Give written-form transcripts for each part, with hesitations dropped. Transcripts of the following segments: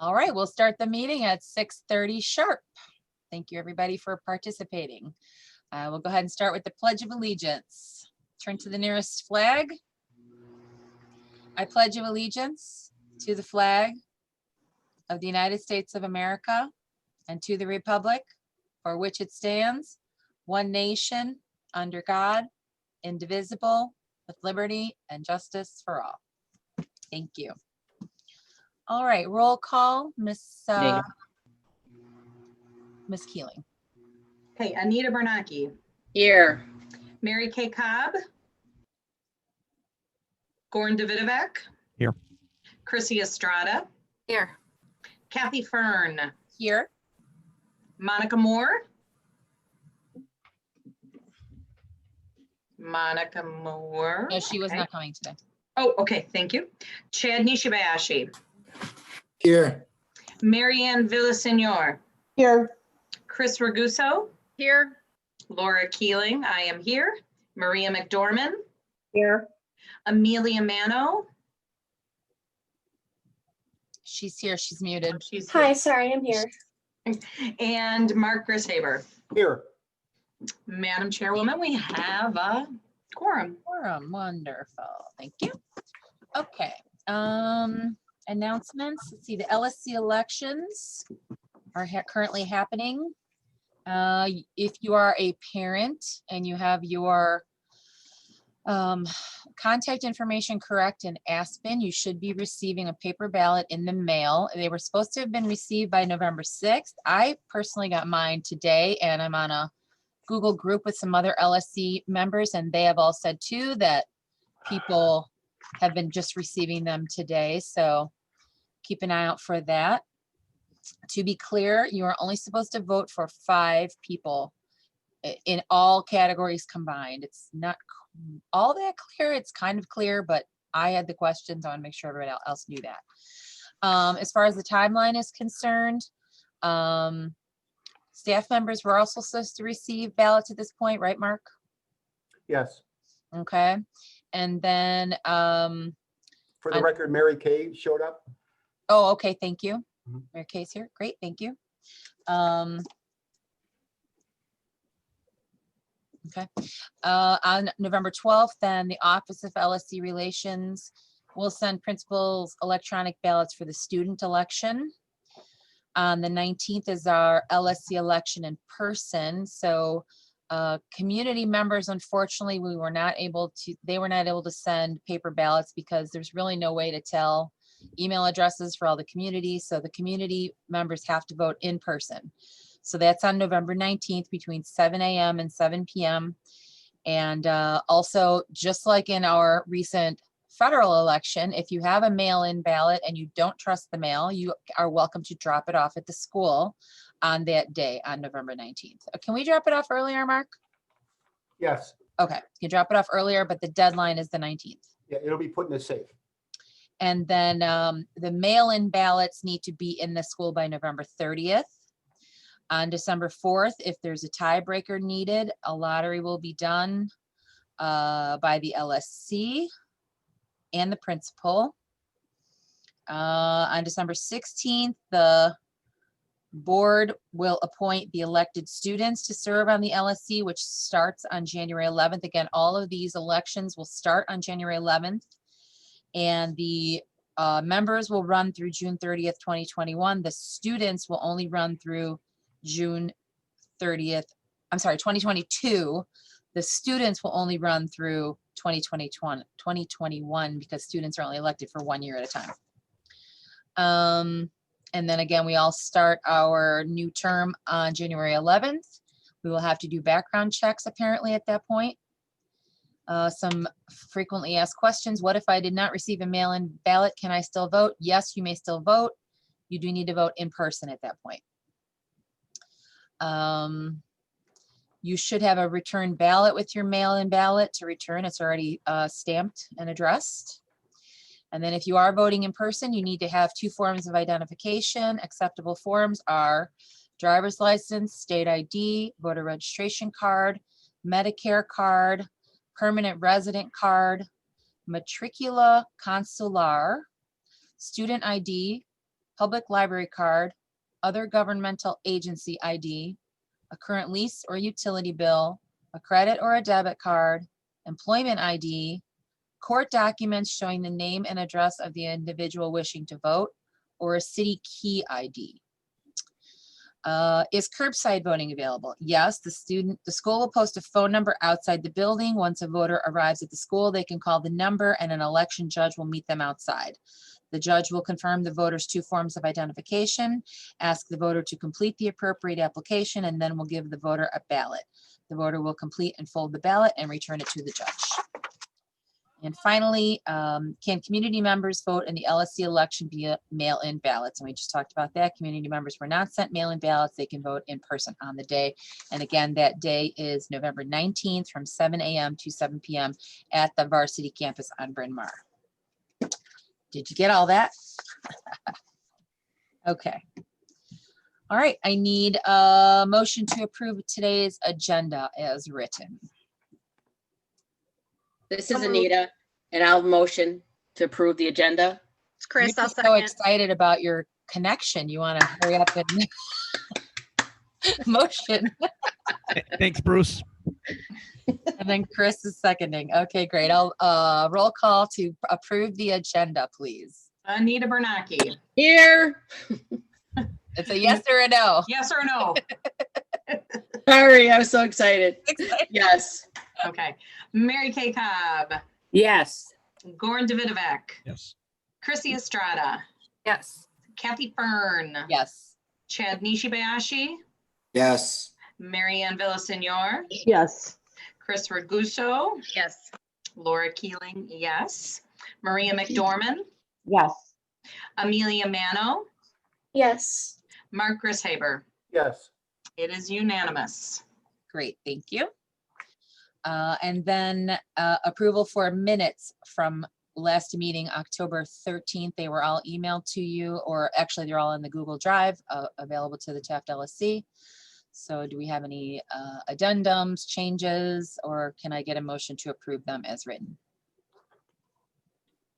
All right, we'll start the meeting at 6:30 sharp. Thank you, everybody, for participating. We'll go ahead and start with the Pledge of Allegiance. Turn to the nearest flag. I pledge of allegiance to the flag of the United States of America and to the republic for which it stands, one nation, under God, indivisible, with liberty and justice for all. Thank you. All right, roll call, Miss Keeling. Okay, Anita Bernanke. Here. Mary Kay Cobb. Goran Davidovec. Here. Chrissy Estrada. Here. Kathy Fern. Here. Monica Moore. Monica Moore. No, she was Okay. not coming today. Oh, okay, thank you. Chad Nishibayashi. Here. Marianne Villasenor. Here. Chris Raguso. Here. Laura Keeling, I am here. Maria McDormand. Here. Amelia Mano. She's here, she's muted. She's Hi, here. sorry, I'm here. And Mark Grishaber. Here. Madam Chairwoman, we have a quorum. Quorum, wonderful, thank you. Okay, announcements. Let's see, the LSC elections are currently happening. If you are a parent and you have your contact information correct in Aspen, you should be receiving a paper ballot in the mail. They were supposed to have been received by November 6th. I personally got mine today, and I'm on a Google group with some other LSC members, and they have all said too that people have been just receiving them today. So keep an eye out for that. To be clear, you are only supposed to vote for 5 people in all categories combined. It's not all that clear. It's kind of clear, but I had the questions. I want to make sure everybody else knew that. As far as the timeline is concerned, staff members were also supposed to receive ballots at this point, right, Mark? Yes. Okay. And then, For the record, Mary Kay showed up. oh, okay, thank you. Mhm. Mary Kay's here. Great, thank you. Okay. On November 12th, then the Office of LSC Relations will send principals electronic ballots for the student election. On the 19th is our LSC election in person. So community members, unfortunately, they were not able to send paper ballots because there's really no way to tell email addresses for all the communities. So the community members have to vote in person. So that's on November 19th between 7 a.m. and 7 p.m. And also, just like in our recent federal election, if you have a mail-in ballot and you don't trust the mail, you are welcome to drop it off at the school on that day, on November 19th. Can we drop it off earlier, Mark? Yes. Okay, you can drop it off earlier, but the deadline is the 19th. Yeah, it'll be put in a safe. And then the mail-in ballots need to be in the school by November 30th. On December 4th, if there's a tiebreaker needed, a lottery will be done by the LSC and the principal. On December 16th, the board will appoint the elected students to serve on the LSC, which starts on January 11th. Again, all of these elections will start on January 11th. And the members will run through June 30th, 2021. The students will only run through June 30th, I'm sorry, 2022. The students will only run through 2021 because students are only elected for 1 year at a time. And then again, we all start our new term on January 11th. We will have to do background checks apparently at that point. Some frequently asked questions. What if I did not receive a mail-in ballot? Can I still vote? Yes, you may still vote. You do need to vote in person at that point. You should have a return ballot with your mail-in ballot to return. It's already stamped and addressed. And then if you are voting in person, you need to have 2 forms of identification. Acceptable forms are driver's license, state ID, voter registration card, Medicare card, permanent resident card, matricula consular, student ID, public library card, other governmental agency ID, a current lease or utility bill, a credit or a debit card, employment ID, court documents showing the name and address of the individual wishing to vote, or a city key ID. Is curbside voting available? Yes, the school will post a phone number outside the building. Once a voter arrives at the school, they can call the number and an election judge will meet them outside. The judge will confirm the voter's 2 forms of identification, ask the voter to complete the appropriate application, and then will give the voter a ballot. The voter will complete and fold the ballot and return it to the judge. And finally, can community members vote in the LSC election via mail-in ballots? And we just talked about that. Community members were not sent mail-in ballots. They can vote in person on the day. And again, that day is November 19th from 7 a.m. to 7 p.m. at the Varsity campus on Bryn Mawr. Did you get all that? Okay. All right, I need a motion to approve today's agenda as written. This is Anita, and I'll motion to approve the agenda. It's Chris, You're I'll so second. excited about your connection. You want to hurry up and motion. Thanks, Bruce. And then Chris is seconding. Okay, great. I'll roll call to approve the agenda, please. Anita Bernacki. Here. It's a yes or a no. Yes or no? Sorry, I was so excited. Yes. Okay. Mary Kay Cobb. Yes. Goran Davidovec. Yes. Chrissy Estrada. Yes. Kathy Fern. Yes. Chad Nishibayashi. Yes. Marianne Villasenor. Yes. Chris Raguso. Yes. Laura Keeling, yes. Maria McDormand. Yes. Amelia Mano. Yes. Mark Grishaber. Yes. It is unanimous. Great, thank you. And then approval for minutes from last meeting, October 13th. They were all emailed to you, or actually they're all in the Google Drive available to the Taft LSC. So do we have any addendums, changes, or can I get a motion to approve them as written?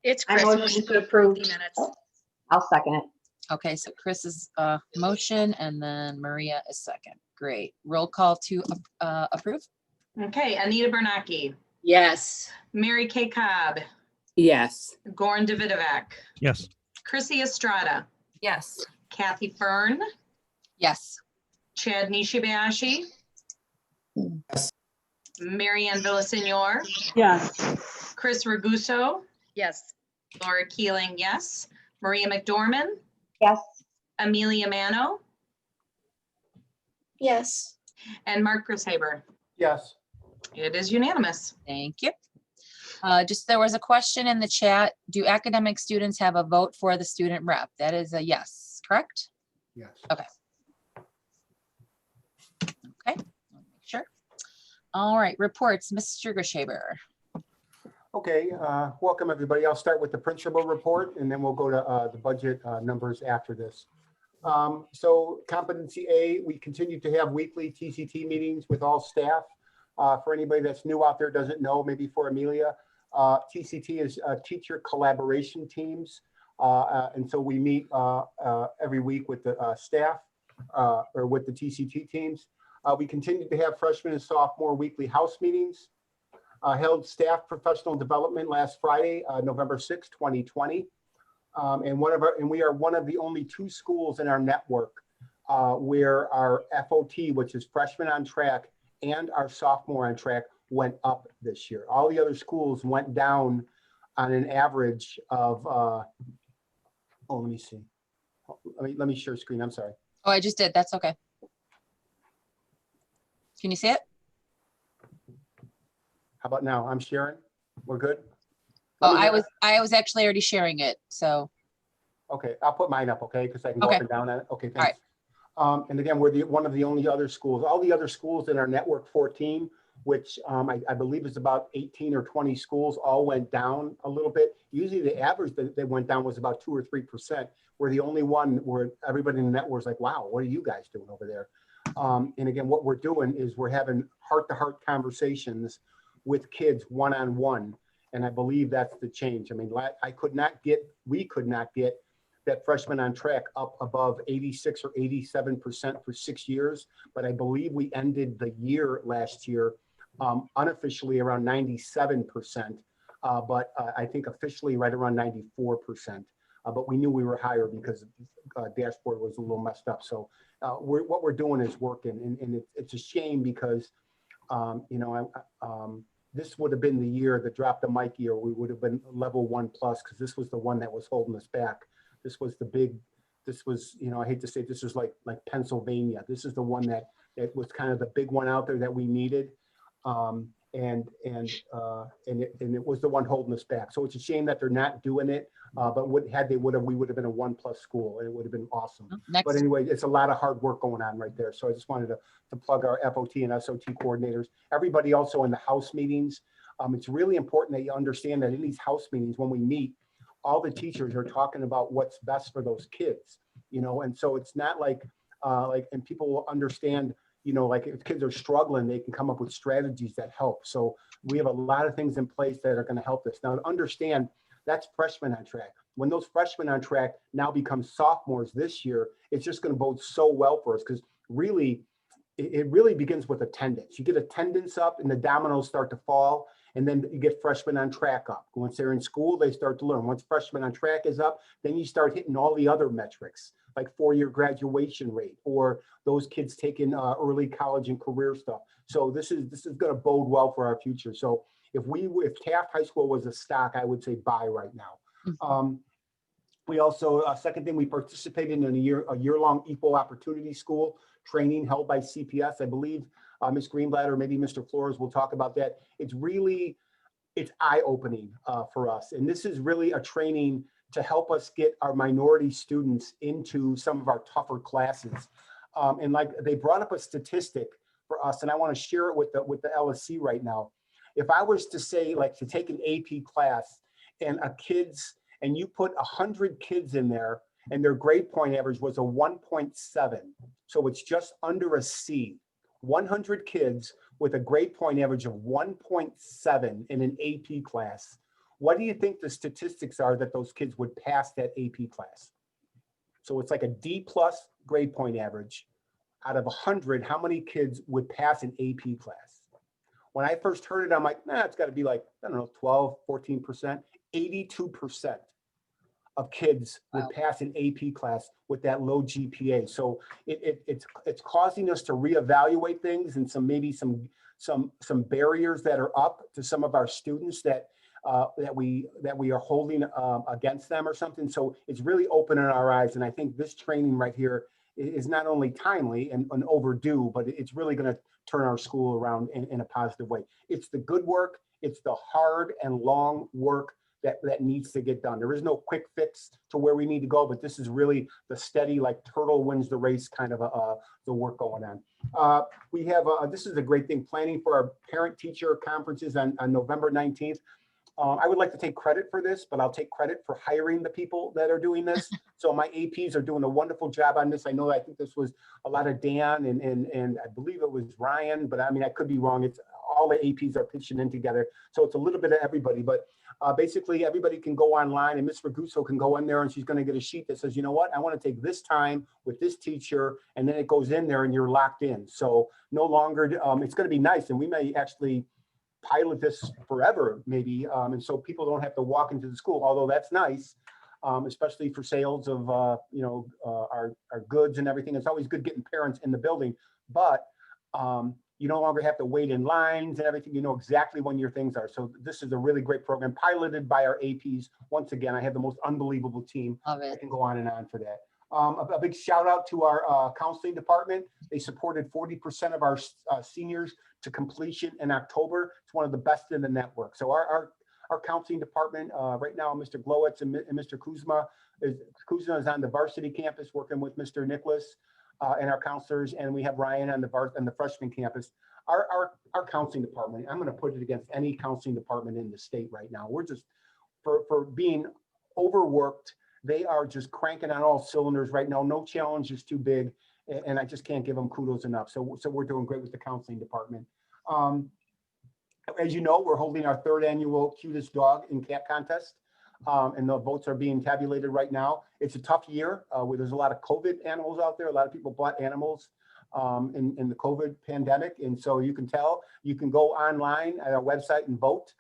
It's I Chris. motion Motion to to approve approve. the minutes. I'll second it. Okay, so Chris's motion and then Maria is second. Great. Roll call to approve. Okay, Anita Bernacki. Yes. Mary Kay Cobb. Yes. Goran Davidovec. Yes. Chrissy Estrada. Yes. Kathy Fern. Yes. Chad Nishibayashi. Yes. Marianne Villasenor. Yes. Chris Raguso. Yes. Laura Keeling, yes. Maria McDormand. Yes. Amelia Mano. Yes. And Mark Grishaber. Yes. It is unanimous. Thank you. Just there was a question in the chat. Do academic students have a vote for the student rep? That is a yes, correct? Yes. Okay. Okay, I'll make sure. All right, reports, Mr. Grishaber. Okay, welcome, everybody. I'll start with the principal report, and then we'll go to the budget numbers after this. So competency A, we continue to have weekly TCT meetings with all staff. For anybody that's new out there, doesn't know, maybe for Amelia, TCT is teacher collaboration teams. And so we meet every week with the staff or with the TCT teams. We continue to have freshman and sophomore weekly house meetings. Held staff professional development last Friday, November 6, 2020. And we are one of the only 2 schools in our network where our FOT, which is freshman on track, and our sophomore on track went up this year. All the other schools went down on an average of, let me see. Let me share screen, I'm sorry. Oh, I just did. That's okay. Can you see it? How about now? I'm sharing. We're good? Oh, Let me- I was actually already sharing it. So, Okay, I'll put mine up, okay? Because I can go Okay. up and down on it. Okay, All right. thanks. And again, we're one of the only other schools. All the other schools in our network 14, which I believe is about 18 or 20 schools, all went down a little bit. Usually the average that they went down was about 2 or 3%. We're the only one where everybody in the network is like, wow, what are you guys doing over there? And again, what we're doing is we're having heart-to-heart conversations with kids one-on-one. And I believe that's the change. I mean, we could not get that freshman on track up above 86 or 87% for 6 years. But I believe we ended the year last year unofficially around 97%, but I think officially right around 94%. But we knew we were higher because dashboard was a little messed up. So what we're doing is working, and it's a shame because this would have been the year, the drop the mic year, we would have been level 1+ because this was the one that was holding us back. This was the big, this was, I hate to say this was like Pennsylvania. This is the one that was kind of the big one out there that we needed. And it was the one holding us back. So it's a shame that they're not doing it. But we would have been a 1+ school, and it would have been awesome. Next. But anyway, it's a lot of hard work going on right there. So I just wanted to plug our FOT and SOT coordinators. Everybody also in the house meetings. It's really important that you understand that in these house meetings, when we meet, all the teachers are talking about what's best for those kids, and so it's not like, and people will understand, like if kids are struggling, they can come up with strategies that help. So we have a lot of things in place that are going to help us. Now, to understand, that's freshmen on track. When those freshmen on track now become sophomores this year, it's just going to bode so well for us because really, it really begins with attendance. You get attendance up and the dominoes start to fall, and then you get freshmen on track up. Once they're in school, they start to learn. Once freshmen on track is up, then you start hitting all the other metrics, like 4-year graduation rate, or those kids taking early college and career stuff. So this is going to bode well for our future. So if Taft High School was a stock, I would say buy right now. We also, second thing, we participated in a year-long equal opportunity school training held by CPS. I believe Ms. Greenblatt or maybe Mr. Flores will talk about that. It's eye-opening for us. And this is really a training to help us get our minority students into some of our tougher classes. And like they brought up a statistic for us, and I want to share it with the LSC right now. If I was to say, like, to take an AP class and and you put 100 kids in there and their grade point average was a 1.7. So it's just under a C. 100 kids with a grade point average of 1.7 in an AP class. What do you think the statistics are that those kids would pass that AP class? So it's like a D+ grade point average. Out of 100, how many kids would pass an AP class? When I first heard it, I'm like, it's got to be like, I don't know, 12, 14%. 82% of kids would pass an AP class with that low GPA. So it's causing us to reevaluate things and maybe some barriers that are up to some of our students that we are holding against them or something. So it's really opening our eyes. And I think this training right here is not only timely and overdue, but it's really going to turn our school around in a positive way. It's the good work. It's the hard and long work that needs to get done. There is no quick fix to where we need to go, but this is really the steady, like turtle wins the race kind of the work going on. We have, this is a great thing, planning for our parent-teacher conferences on November 19th. I would like to take credit for this, but I'll take credit for hiring the people that are doing this. So my APs are doing a wonderful job on this. I think this was a lot of Dan and I believe it was Ryan, but I mean, I could be wrong. It's all the APs are pitching in together. So it's a little bit of everybody, but basically everybody can go online and Ms. Raguso can go in there and she's going to get a sheet that says, you know what, I want to take this time with this teacher, and then it goes in there and you're locked in. So no longer, it's going to be nice. And we may actually pilot this forever, maybe. And so people don't have to walk into the school, although that's nice, especially for sales of, our goods and everything. It's always good getting parents in the building, but you no longer have to wait in lines and everything. You know exactly when your things are. So this is a really great program piloted by our APs. Once again, I have the most unbelievable team. Love it. I can go on and on for that. A big shout out to our counseling department. They supported 40% of our seniors to completion in October. It's one of the best in the network. So our counseling department right now, Mr. Glowitz and Mr. Kuzma is on the varsity campus working with Mr. Nicholas and our counselors, and we have Ryan on the freshman campus. Our counseling department, I'm going to put it against any counseling department in the state right now. We're just for being overworked. They are just cranking on all cylinders right now. No challenge is too big, and I just can't give them kudos enough. So we're doing great with the counseling department. As you know, we're holding our 3rd annual Cutest Dog and Cat Contest. and the votes are being tabulated right now. It's a tough year where there's a lot of COVID animals out there. A lot of people bought animals in the COVID pandemic. And so you can tell, you can go online at our website and vote.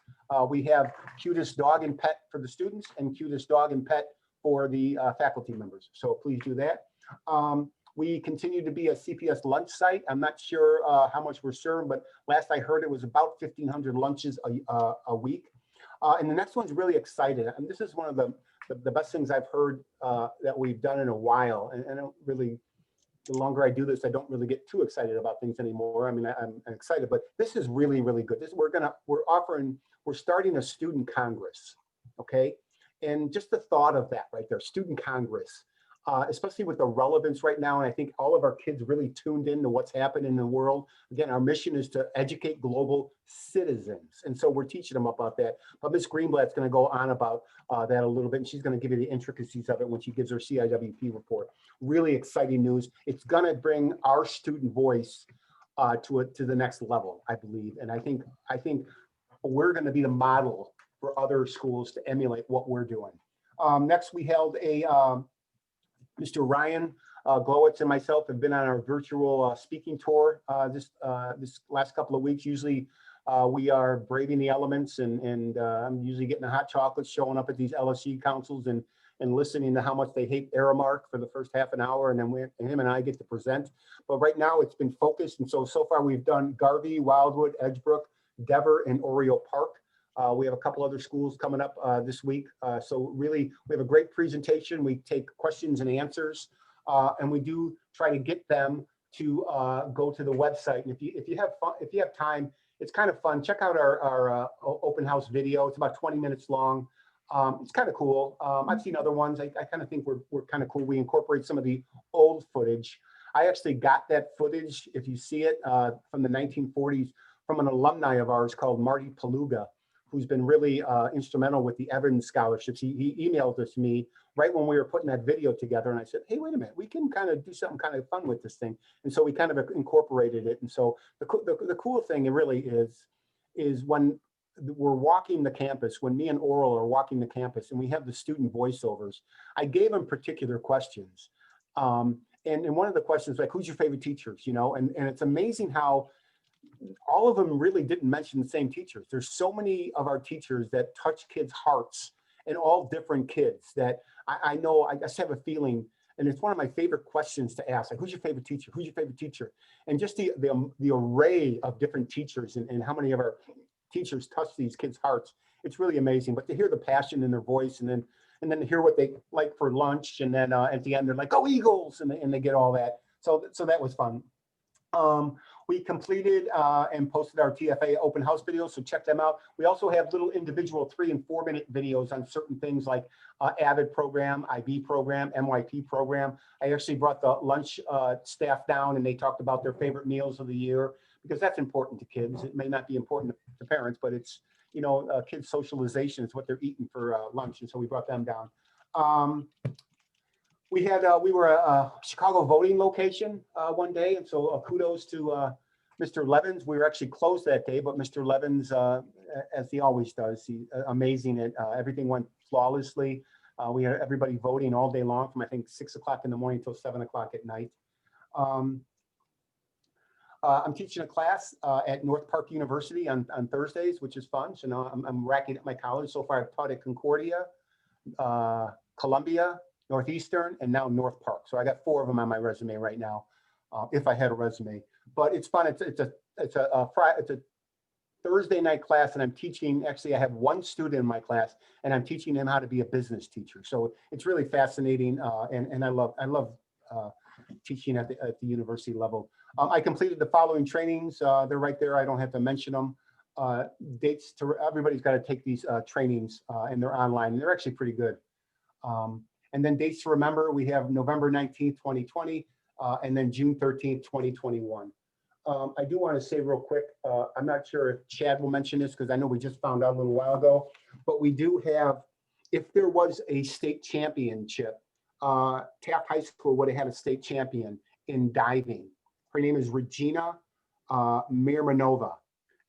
We have cutest dog and pet for the students and cutest dog and pet for the faculty members. So please do that. We continue to be a CPS lunch site. I'm not sure how much we're serving, but last I heard it was about 1,500 lunches a week. And the next one's really exciting. And this is one of the best things I've heard that we've done in a while. And I don't really, the longer I do this, I don't really get too excited about things anymore. I mean, I'm excited, but this is really, really good. We're starting a student congress, okay? And just the thought of that right there, student congress, especially with the relevance right now. And I think all of our kids really tuned into what's happening in the world. Again, our mission is to educate global citizens. And so we're teaching them about that. But Ms. Greenblatt's going to go on about that a little bit. And she's going to give you the intricacies of it when she gives her CIWP report. Really exciting news. It's going to bring our student voice to the next level, I believe. And I think we're going to be the model for other schools to emulate what we're doing. Next, we held Mr. Ryan Glowitz and myself have been on our virtual speaking tour this last couple of weeks. Usually we are braving the elements and I'm usually getting a hot chocolate, showing up at these LSC councils and listening to how much they hate Aramark for the first half an hour, and then him and I get to present. But right now it's been focused, and so far we've done Garvey, Wildwood, Edgebrook, Dever, and Oriole Park. We have a couple other schools coming up this week. So really, we have a great presentation. We take questions and answers, and we do try to get them to go to the website. And if you have time, it's kind of fun. Check out our open house video. It's about 20 minutes long. It's kind of cool. I've seen other ones. I kind of think we're kind of cool. We incorporate some of the old footage. I actually got that footage, if you see it, from the 1940s from an alumni of ours called Marty Paluga, who's been really instrumental with the Evans scholarships. He emailed us me right when we were putting that video together. And I said, hey, wait a minute, we can kind of do something kind of fun with this thing. And so we kind of incorporated it. And so the cool thing really is when we're walking the campus, when me and Oral are walking the campus and we have the student voiceovers, I gave them particular questions. And one of the questions, like, who's your favorite teachers, you know? And it's amazing how all of them really didn't mention the same teachers. There's so many of our teachers that touch kids' hearts, and all different kids that I know. I just have a feeling, and it's one of my favorite questions to ask, like, who's your favorite teacher? Who's your favorite teacher? And just the array of different teachers and how many of our teachers touch these kids' hearts. It's really amazing. But to hear the passion in their voice, and then to hear what they like for lunch, and then at the end they're like, "Go Eagles!" and they get all that. So that was fun. We completed and posted our TFA open house videos, so check them out. We also have little individual 3 and 4 minute videos on certain things like AVID program, IB program, MYP program. I actually brought the lunch staff down and they talked about their favorite meals of the year, because that's important to kids. It may not be important to parents, but it's, you know, kids' socialization is what they're eating for lunch. And so we brought them down. We were a Chicago voting location one day, and so kudos to Mr. Levins. We were actually closed that day, but Mr. Levins, as he always does, he's amazing at everything went flawlessly. We had everybody voting all day long from I think 6 o'clock in the morning till 7 o'clock at night. I'm teaching a class at North Park University on Thursdays, which is fun. So now I'm racking up my college. So far I've taught at Concordia, Columbia, Northeastern, and now North Park. So I got 4 of them on my resume right now, if I had a resume. But it's fun. It's a Thursday night class, and I'm teaching. Actually, I have 1 student in my class, and I'm teaching him how to be a business teacher. So it's really fascinating, and I love teaching at the university level. I completed the following trainings. They're right there. I don't have to mention them. Dates to everybody's got to take these trainings, and they're online, and they're actually pretty good. And then dates to remember, we have November 19th, 2020, and then June 13th, 2021. I do want to say real quick, I'm not sure if Chad will mention this because I know we just found out a little while ago, but we do have, if there was a state championship, Taft High School would have had a state champion in diving. Her name is Regina Mirmanova.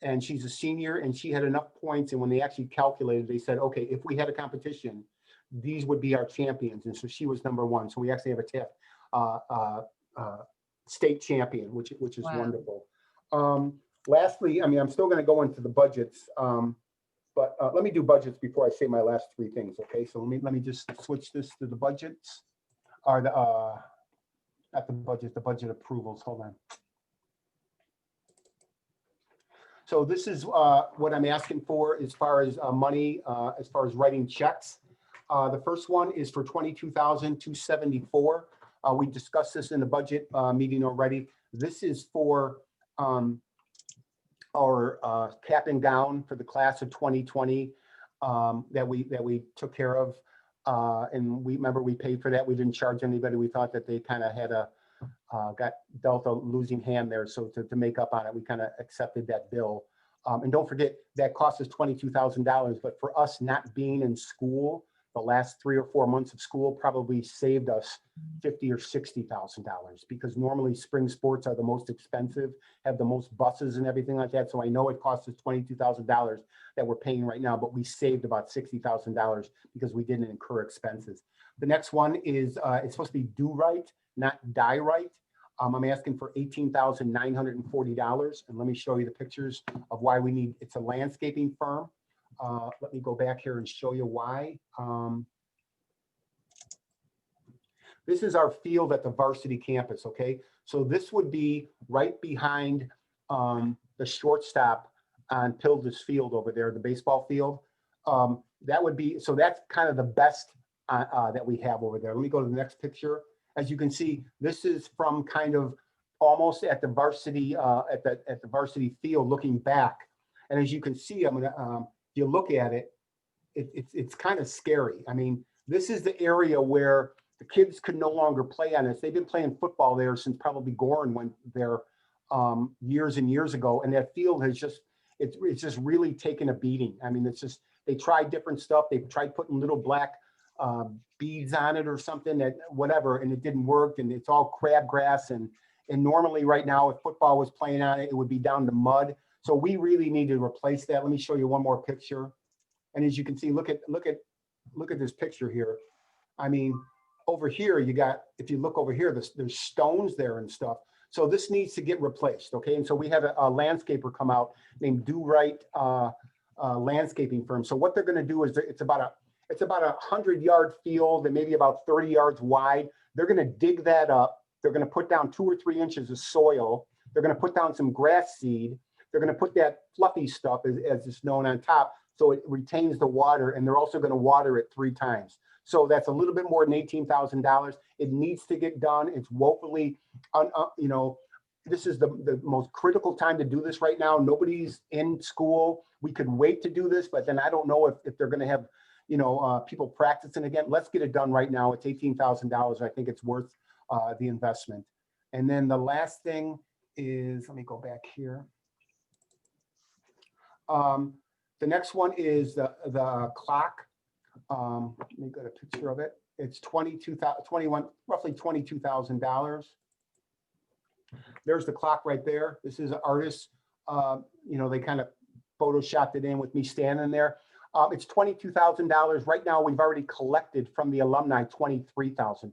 and she's a senior, and she had enough points. And when they actually calculated, they said, okay, if we had a competition, these would be our champions. And so she was #1. So we actually have a Taft state champion, which is Wow. wonderful. Lastly, I mean, I'm still going to go into the budgets, but let me do budgets before I say my last 3 things. Okay, so let me just switch this to the budgets, or the not the budget, the budget approvals. Hold on. So this is what I'm asking for as far as money, as far as writing checks. The first one is for $22,274. We discussed this in the budget meeting already. This is for our cap and gown for the class of 2020 that we took care of. And we remember we paid for that. We didn't charge anybody. We thought that they kind of had got dealt a losing hand there. So to make up on it, we kind of accepted that bill. And don't forget, that cost us $22,000. But for us not being in school, the last 3 or 4 months of school probably saved us $50,000 or $60,000, because normally spring sports are the most expensive, have the most buses and everything like that. So I know it costs us $22,000 that we're paying right now, but we saved about $60,000 because we didn't incur expenses. The next one is it's supposed to be do right, not die right. I'm asking for $18,940. And let me show you the pictures of why we need, it's a landscaping firm. Let me go back here and show you why. This is our field at the varsity campus, okay? So this would be right behind the shortstop on Pildes Field over there, the baseball field. That would be, so that's kind of the best that we have over there. Let me go to the next picture. As you can see, this is from kind of almost at the varsity at the varsity field looking back. And as you can see, I'm gonna if you look at it, it's kind of scary. I mean, this is the area where the kids could no longer play on it. They've been playing football there since probably Gorin went there years and years ago. And that field has just, it's just really taken a beating. I mean, it's just, they tried different stuff. They tried putting little black beads on it or something, that whatever, and it didn't work. And it's all crabgrass. And normally right now, if football was playing on it, it would be down to mud. So we really need to replace that. Let me show you one more picture. And as you can see, look at this picture here. I mean, over here, you got, if you look over here, there's stones there and stuff. So this needs to get replaced, okay? And so we had a landscaper come out named Do Right landscaping firm. So what they're gonna do is it's about a 100-yard field and maybe about 30 yards wide. They're gonna dig that up. They're gonna put down 2 or 3 inches of soil. They're gonna put down some grass seed. They're gonna put that fluffy stuff, as it's known, on top, so it retains the water, and they're also gonna water it 3 times. So that's a little bit more than $18,000. It needs to get done. It's woefully, you know, this is the most critical time to do this right now. Nobody's in school. We could wait to do this, but then I don't know if they're gonna have, you know, people practicing again. Let's get it done right now. It's $18,000. I think it's worth the investment. And then the last thing is, let me go back here. The next one is the clock. Let me get a picture of it. It's roughly $22,000. There's the clock right there. This is an artist. You know, they kind of photoshopped it in with me standing there. It's $22,000. Right now, we've already collected from the alumni $23,000,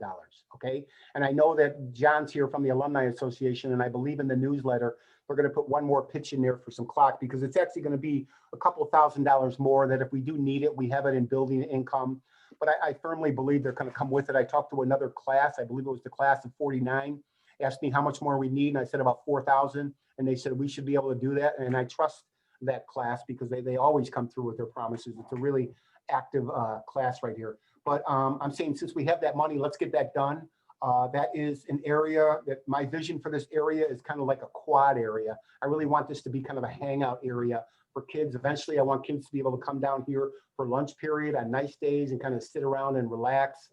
okay? And I know that John's here from the Alumni Association, and I believe in the newsletter, we're gonna put one more pitch in there for some clock, because it's actually gonna be a couple $1,000s more, that if we do need it, we have it in building income. But I firmly believe they're gonna come with it. I talked to another class, I believe it was the class of 49, asked me how much more we need, and I said about 4,000, and they said we should be able to do that, and I trust that class because they always come through with their promises. It's a really active class right here. But I'm saying, since we have that money, let's get that done. That is an area that my vision for this area is kind of like a quad area. I really want this to be kind of a hangout area for kids. Eventually, I want kids to be able to come down here for lunch period on nice days and kind of sit around and relax.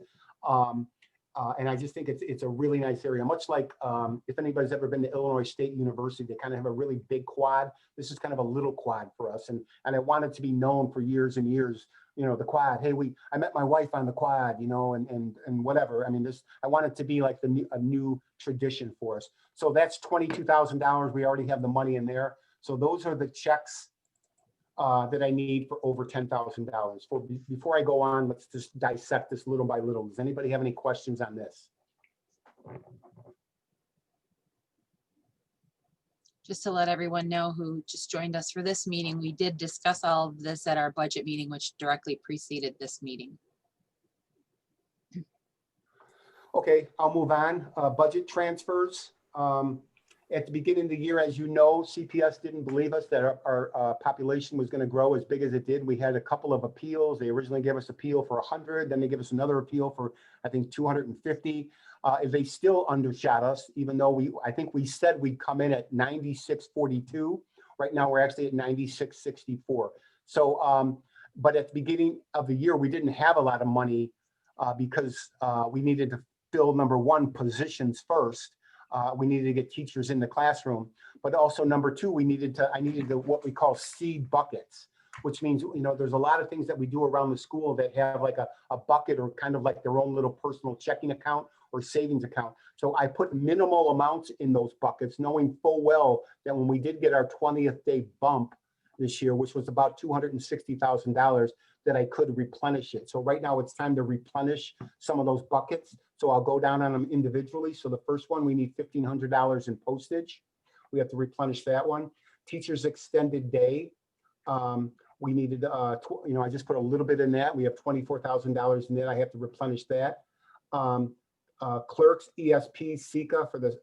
And I just think it's a really nice area. Much like if anybody's ever been to Illinois State University, they kind of have a really big quad. This is kind of a little quad for us. And I want it to be known for years and years, you know, the quad. Hey, I met my wife on the quad, you know, and whatever. I mean, I want it to be like a new tradition for us. So that's $22,000. We already have the money in there. So those are the checks that I need for over $10,000. Before I go on, let's just dissect this little by little. Does anybody have any questions on this? Just to let everyone know who just joined us for this meeting, we did discuss all of this at our budget meeting, which directly preceded this meeting. Okay, I'll move on. Budget transfers. At the beginning of the year, as you know, CPS didn't believe us that our population was going to grow as big as it did. We had a couple of appeals. They originally gave us appeal for 100, then they gave us another appeal for, I think, 250. They still undershot us, even though I think we said we'd come in at 96.42. Right now, we're actually at 96.64. So, but at the beginning of the year, we didn't have a lot of money because we needed to fill, number one, positions first. We needed to get teachers in the classroom, but also number two, I needed what we call seed buckets, which means, there's a lot of things that we do around the school that have like a bucket or kind of like their own little personal checking account or savings account. So I put minimal amounts in those buckets, knowing full well that when we did get our 20th day bump this year, which was about $260,000, that I could replenish it. So right now it's time to replenish some of those buckets. So I'll go down on them individually. So the first one, we need $1,500 in postage. We have to replenish that one. Teachers extended day. We needed, I just put a little bit in that. We have $24,000 in that. I have to replenish that. Clerks, ESP, SECA for the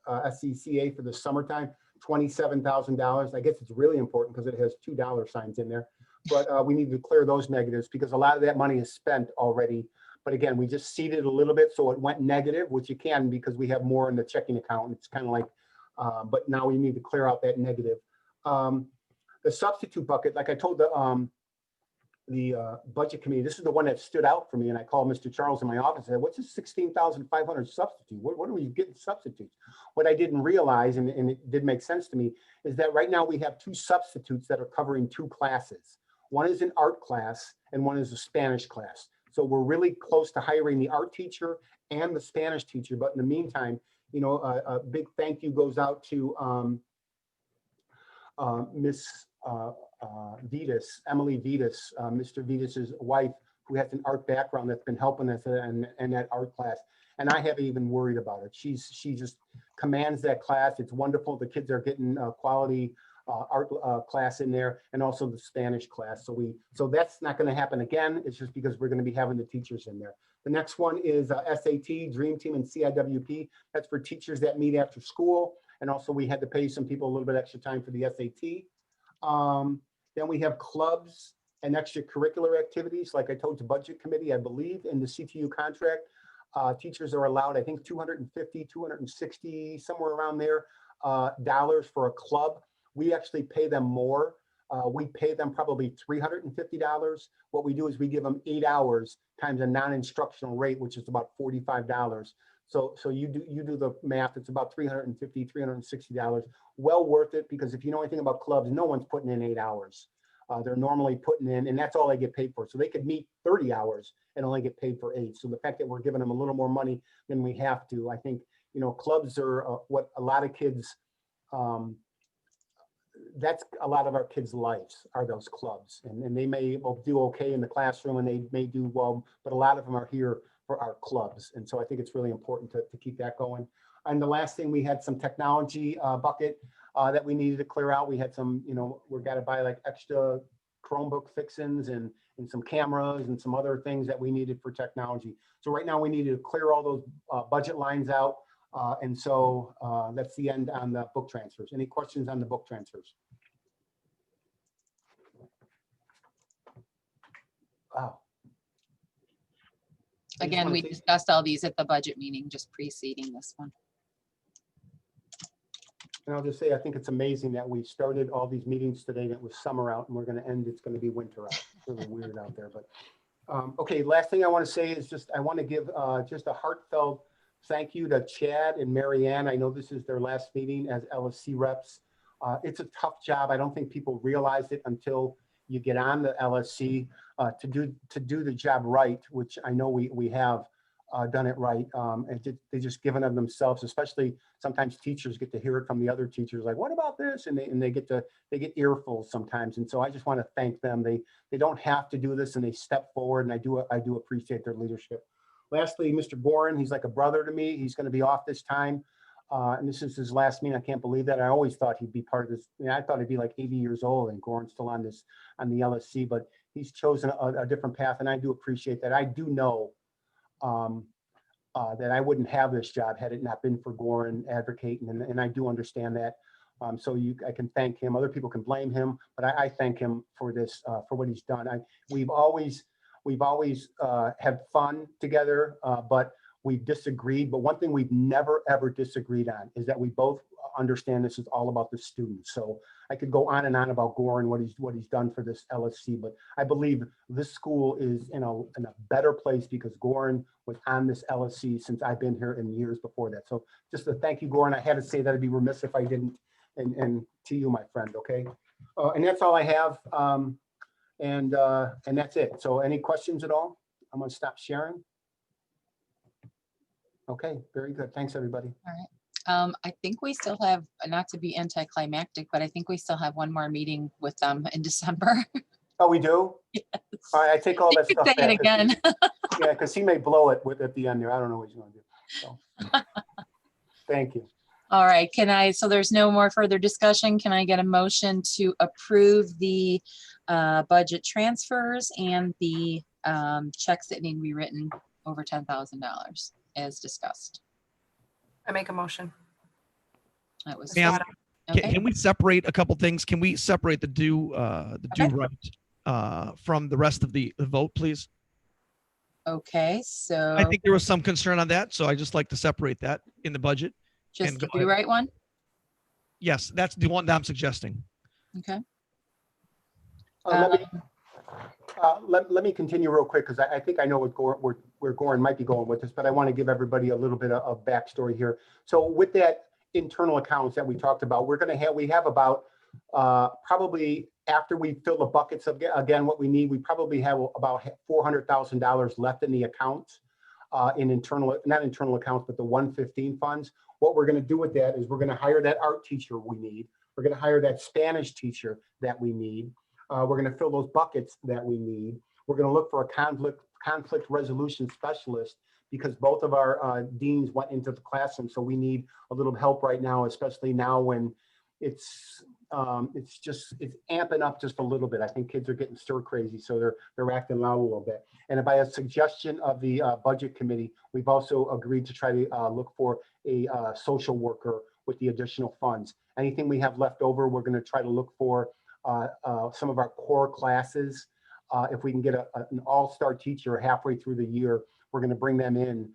SCCA for the summertime, $27,000. I guess it's really important because it has $2 signs in there. But we need to clear those negatives because a lot of that money is spent already. But again, we just seeded a little bit, so it went negative, which you can because we have more in the checking account. It's kind of like, but now we need to clear out that negative. The substitute bucket, like I told the budget committee, this is the one that stood out for me. And I called Mr. Charles in my office and said, what's this 16,500 substitute? What are we getting substitutes? What I didn't realize, and it did make sense to me, is that right now we have two substitutes that are covering two classes. One is an art class and one is a Spanish class. So we're really close to hiring the art teacher and the Spanish teacher. But in the meantime, a big thank you goes out to Miss Vitas, Emily Vitas, Mr. Vitas's wife, who has an art background that's been helping us in that art class. And I haven't even worried about it. She just commands that class. It's wonderful. The kids are getting quality art class in there, and also the Spanish class. So that's not going to happen again. It's just because we're going to be having the teachers in there. The next one is SAT, Dream Team, and CIWP. That's for teachers that meet after school. And also we had to pay some people a little bit extra time for the SAT. Then we have clubs and extracurricular activities. Like I told the budget committee, I believe in the CTU contract, teachers are allowed, I think 250, 260, somewhere around there, dollars for a club. We actually pay them more. We pay them probably $350. What we do is we give them 8 hours times a non-instructional rate, which is about $45. So you do the math, it's about $350, $360. Well worth it, because if you know anything about clubs, no one's putting in 8 hours. They're normally putting in, and that's all they get paid for. So they could meet 30 hours and only get paid for 8. So the fact that we're giving them a little more money than we have to, I think, clubs are what a lot of kids, that's a lot of our kids' lives are those clubs. And they may do okay in the classroom and they may do well, but a lot of them are here for our clubs. And so I think it's really important to keep that going. And the last thing, we had some technology bucket that we needed to clear out. We had some, we're got to buy like extra Chromebook fixings and some cameras and some other things that we needed for technology. So right now we needed to clear all those budget lines out. And so that's the end on the book transfers. Any questions on the book transfers? Wow. Again, we discussed all these at the budget meeting, just preceding this one. And I'll just say, I think it's amazing that we started all these meetings today and it was summer out, and we're going to end, it's going to be winter out. It's really weird out there. But okay, last thing I want to say is just, I want to give just a heartfelt thank you to Chad and Marianne. I know this is their last meeting as LSC reps. It's a tough job. I don't think people realize it until you get on the LSC to do the job right, which I know we have. done it right. They just given of themselves, especially sometimes teachers get to hear it from the other teachers, like, what about this? And they get earfuls sometimes. And so I just want to thank them. They don't have to do this, and they step forward, and I do appreciate their leadership. Lastly, Mr. Gorin, he's like a brother to me. He's going to be off this time. And this is his last meeting. I can't believe that. I always thought he'd be part of this. I thought he'd be like 80 years old, and Gorin's still on the LSC, but he's chosen a different path, and I do appreciate that. I do know that I wouldn't have this job had it not been for Gorin advocating, and I do understand that. So I can thank him. Other people can blame him, but I thank him for this, for what he's done. We've always had fun together, but we've disagreed. But one thing we've never, ever disagreed on is that we both understand this is all about the students. So I could go on and on about Gorin, what he's done for this LSC, but I believe this school is in a better place because Gorin was on this LSC since I've been here in years before that. So just a thank you, Gorin. I had to say that. I'd be remiss if I didn't. And to you, my friend. Okay, and that's all I have. And that's it. So any questions at all? I'm going to stop sharing. Okay, very good. Thanks, everybody. All right. I think we still have, not to be anticlimactic, but I think we still have one more meeting with them in December. Oh, we do? Yes. All right, I take all that You stuff could say it back. again. Yeah, because he may blow it at the end there. I don't know what he's going to do. So. Thank you. All right, so there's no more further discussion. Can I get a motion to approve the budget transfers and the checks that need to be written over $10,000 as discussed? I make a motion. That was. Ma'am, Okay. Can we separate a couple things? Can we separate the due Okay. right from the rest of the vote, please? Okay, so I think there was some concern on that, so I just like to separate that in the budget. just and the go do ahead. right one? Yes, that's the one that I'm suggesting. Okay. Let me continue real quick because I think I know where Gorin might be going with this, but I want to give everybody a little bit of backstory here. So with that internal accounts that we talked about, we have about probably after we fill the buckets of again what we need, we probably have about $400,000 left in the accounts in not internal accounts, but the 115 funds. What we're going to do with that is we're going to hire that art teacher we need. We're going to hire that Spanish teacher that we need. We're going to fill those buckets that we need. We're going to look for a conflict resolution specialist because both of our deans went into the classroom. So we need a little help right now, especially now when it's amping up just a little bit. I think kids are getting stir crazy, so they're acting loud a little bit. And by a suggestion of the budget committee, we've also agreed to try to look for a social worker with the additional funds. Anything we have left over, we're going to try to look for some of our core classes. If we can get an all-star teacher halfway through the year, we're going to bring them in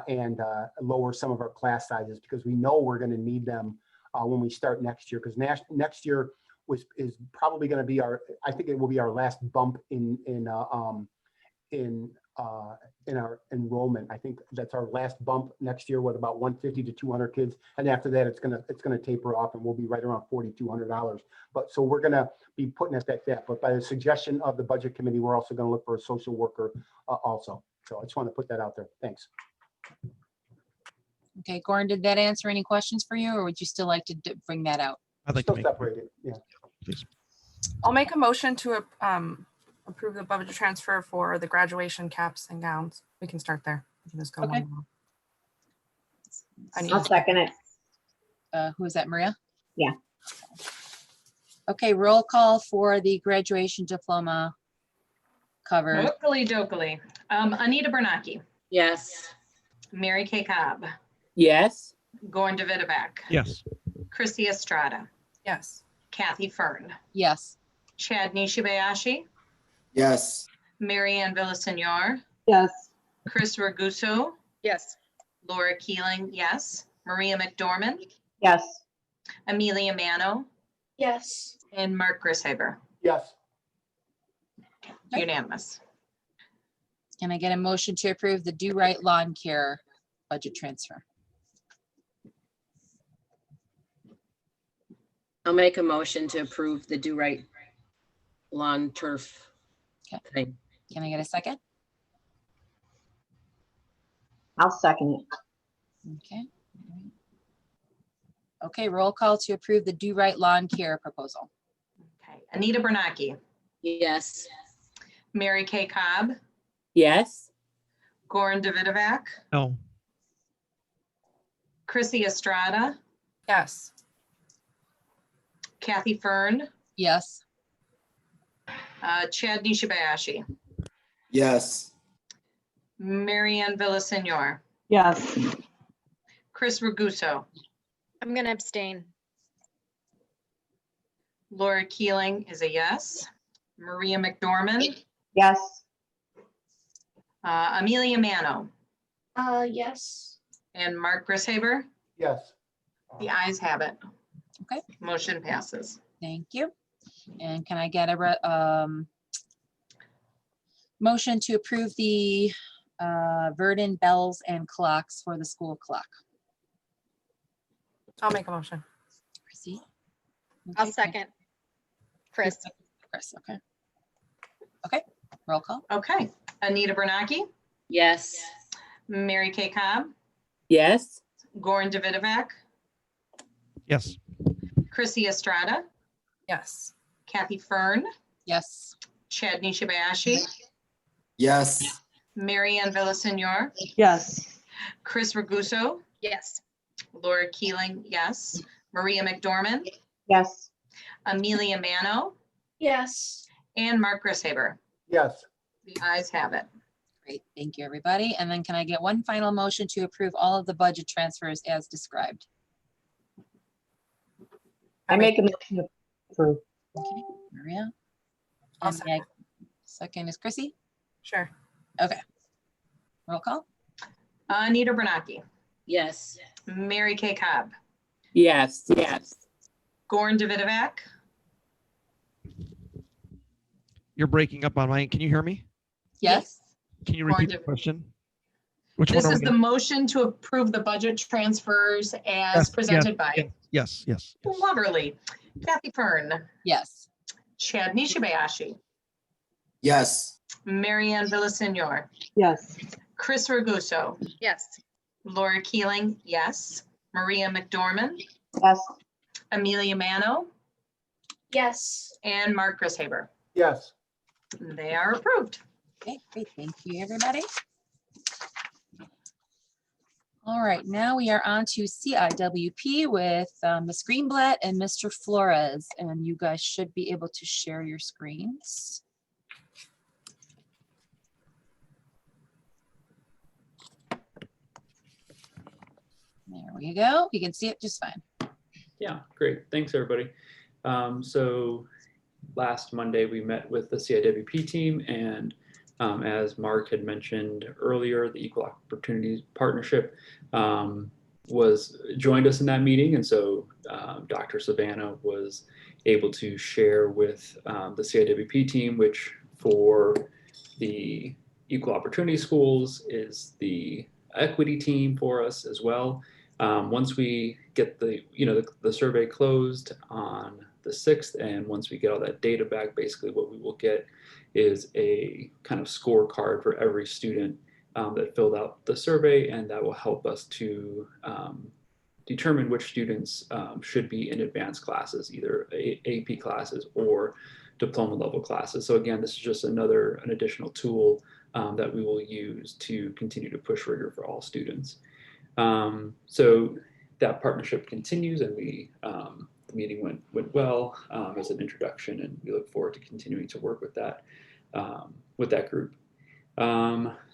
and lower some of our class sizes because we know we're going to need them when we start next year. Because next year is probably going to be I think it will be our last bump in our enrollment. I think that's our last bump next year with about 150 to 200 kids, and after that it's gonna taper off, and we'll be right around $4,200. But so we're gonna be putting us at that. But by the suggestion of the budget committee, we're also gonna look for a social worker also. So I just want to put that out there. Thanks. Okay, Gorin, did that answer any questions for you, or would you still like to bring that out? I'd like to Still make, separated. Yeah. please. I'll make a motion to approve the budget transfer for the graduation caps and gowns. We can start there. We can just go Okay. one more. I need I'll second it. Who is that, Maria? Yeah. Okay, roll call for the graduation diploma cover. Dokily dokily. Anita Bernacki, Yes. Mary Kay Cobb, Yes. Goran Davidovak, Yes. Chrissy Estrada, yes. Kathy Fern, Yes. Chad Nishibayashi, Yes. Marianne Villasenor, Yes. Chris Raguso, Yes. Laura Keeling, yes. Maria McDormand, Yes. Amelia Mano, Yes. and Mark Grishaber. Yes. Okay. Unanimous. Can I get a motion to approve the Do Right Lawn Care budget transfer? I'll make a motion to approve the Do Right lawn turf Okay. thing. Can I get a second? I'll second it. Okay. Okay, roll call to approve the Do Right Lawn Care proposal. Okay, Anita Bernacki, Yes. Mary Kay Cobb, Yes. Goran Davidovac, No. Chrissy Estrada, Yes. Kathy Fern, Yes. Chad Nishabayashi, Yes. Marianne Villasenor, Yes. Chris Raguso, I'm going to abstain. Laura Keeling is a yes, Maria McDormand, Yes. Amelia Mano, Yes. and Mark Grishaber. Yes. The ayes have it. Okay. Motion passes. Thank you. And can I get a motion to approve the Verdon bells and clocks for the school clock? I'll make a motion. Chrissy? I'll Okay, second. Chris. Chris, okay. Okay, roll call. Okay, Anita Bernacki, Yes. Mary Kay Cobb, Yes. Goran Davidovac, Yes. Chrissy Estrada, Yes. Kathy Fern, Yes. Chad Nishabayashi, Yes. Marianne Villasenor, Yes. Chris Raguso, Yes. Laura Keeling, yes, Maria McDormand, Yes. Amelia Mano, Yes. and Mark Grishaber. Yes. The ayes have it. Great, thank you, everybody. And then can I get one final motion to approve all of the budget transfers as described? I make a motion to approve. Okay, Maria? I'll And Meg. Second is Chrissy? Sure. Roll call? Anita Bernacki, Yes. Mary Kay Cobb, Yes. Yes. Goran Davidovac, You're breaking up on mine. Can you hear me? Yes? Can you Or repeat the div- question? Which This one are is we the on? motion to approve the budget transfers as Yes, presented by Yes, yes. Loverly, Kathy Fern, Yes. Chad Nishabayashi, Yes. Marianne Villasenor, Yes. Chris Raguso, Yes. Laura Keeling, yes, Maria McDormand, Yes. Amelia Mano, Yes. and Mark Grishaber. Yes. They are approved. Okay, great, thank you, everybody. All right, now we are on to CIWP with Ms. Greenblatt and Mr. Flores, and you guys should be able to share your screens. There we go. You can see it just fine. Yeah, great. Thanks, everybody. So last Monday, we met with the CIWP team, and as Mark had mentioned earlier, the Equal Opportunities Partnership joined us in that meeting. And so Dr. Savannah was able to share with the CIWP team, which for the Equal Opportunity Schools is the equity team for us as well. Once we get the survey closed on the 6th, and once we get all that data back, basically what we will get is a kind of scorecard for every student that filled out the survey, and that will help us to determine which students should be in advanced classes, either AP classes or diploma level classes. So again, this is just an additional tool that we will use to continue to push rigor for all students. So that partnership continues, and the meeting went well as an introduction, and we look forward to continuing to work with that group.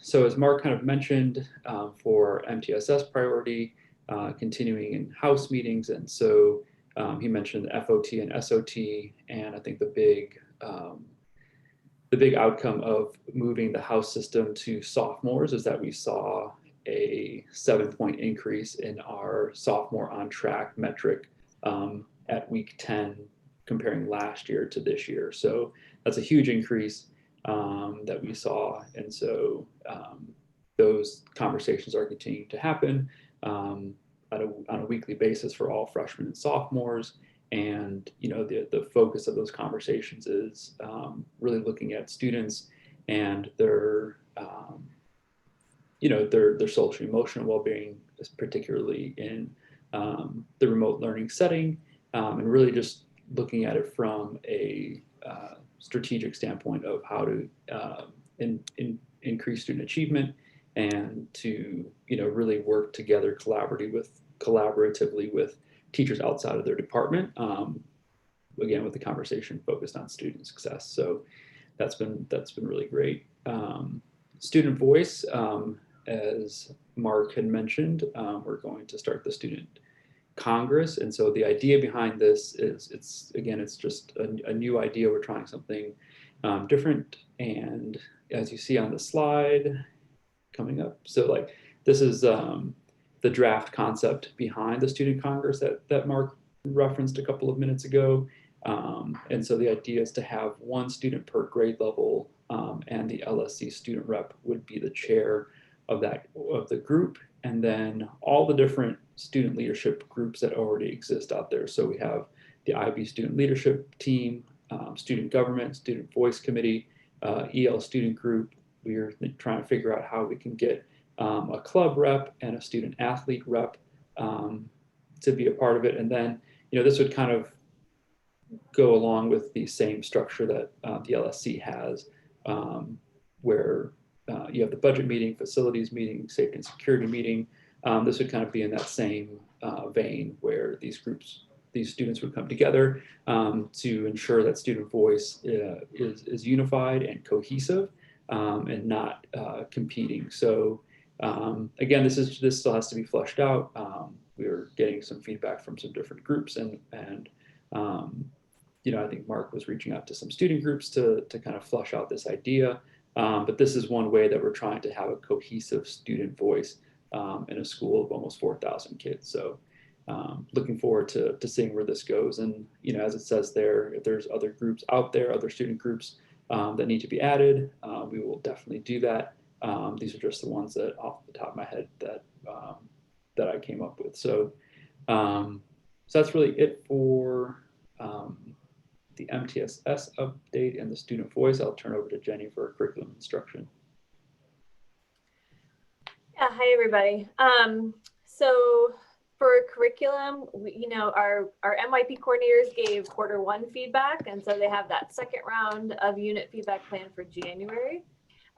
So as Mark kind of mentioned, for MTSS priority, continuing in house meetings, and so he mentioned FOT and SOT, and I think the big outcome of moving the house system to sophomores is that we saw a 7-point increase in our sophomore on track metric at week 10 comparing last year to this year. So that's a huge increase that we saw. And so those conversations are continuing to happen on a weekly basis for all freshmen and sophomores. And the focus of those conversations is really looking at students and their their social emotional well-being, particularly in the remote learning setting, and really just looking at it from a strategic standpoint of how to increase student achievement and to really work together collaboratively with teachers outside of their department. Again, with the conversation focused on student success. So that's been really great. Student voice, as Mark had mentioned, we're going to start the student Congress. And so the idea behind this is it's just a new idea. We're trying something different. And as you see on the slide coming up, so like this is the draft concept behind the student Congress that Mark referenced a couple of minutes ago. And so the idea is to have one student per grade level, and the LSC student rep would be the chair of the group, and then all the different student leadership groups that already exist out there. So we have the IB student leadership team, student government, student voice committee, EL student group. We're trying to figure out how we can get a club rep and a student athlete rep to be a part of it. And then, this would kind of go along with the same structure that the LSC has, where you have the budget meeting, facilities meeting, safety and security meeting. This would kind of be in that same vein where these students would come together to ensure that student voice is unified and cohesive and not competing. So again, this still has to be fleshed out. We're getting some feedback from some different groups, and I think Mark was reaching out to some student groups to kind of flesh out this idea. But this is one way that we're trying to have a cohesive student voice in a school of almost 4,000 kids. So looking forward to seeing where this goes. And, as it says there, if there's other groups out there, other student groups that need to be added, we will definitely do that. These are just the ones that off the top of my head that I came up with. So, so that's really it for the MTSS update and the student voice. I'll turn over to Jenny for curriculum instruction. Yeah, hi everybody. So for curriculum, our MYP coordinators gave Q1 feedback, and so they have that second round of unit feedback planned for January.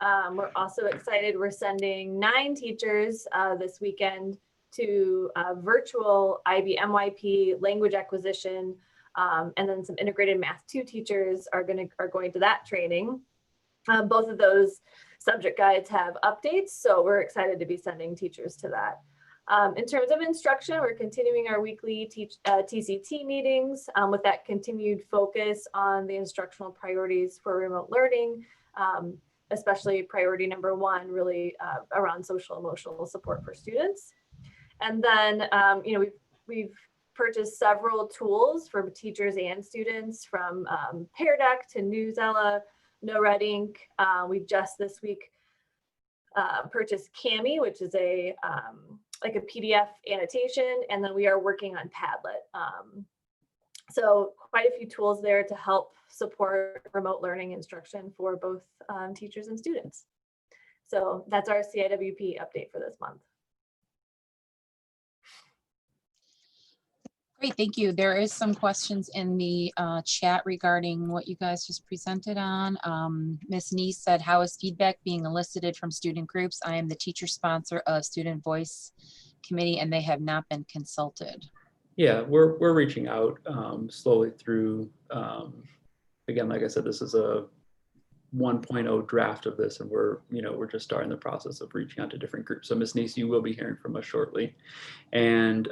We're also excited. We're sending 9 teachers this weekend to virtual IB MYP language acquisition, and then some integrated math 2 teachers are going to that training. Both of those subject guides have updates, so we're excited to be sending teachers to that. In terms of instruction, we're continuing our weekly TCT meetings with that continued focus on the instructional priorities for remote learning, especially priority number 1, really around social emotional support for students. And then, we've purchased several tools for teachers and students, from Pear Deck to Newsella, NoRed Ink. We've just this week purchased Cami, which is like a PDF annotation, and then we are working on Padlet. So quite a few tools there to help support remote learning instruction for both teachers and students. So that's our CIWP update for this month. Great, thank you. There is some questions in the chat regarding what you guys just presented on. Ms. Neese said, how is feedback being elicited from student groups? I am the teacher sponsor of Student Voice Committee, and they have not been consulted. Yeah, we're reaching out slowly through, again, like I said, this is a 1.0 draft of this, and we're just starting the process of reaching out to different groups. So Ms. Neese, you will be hearing from us shortly. And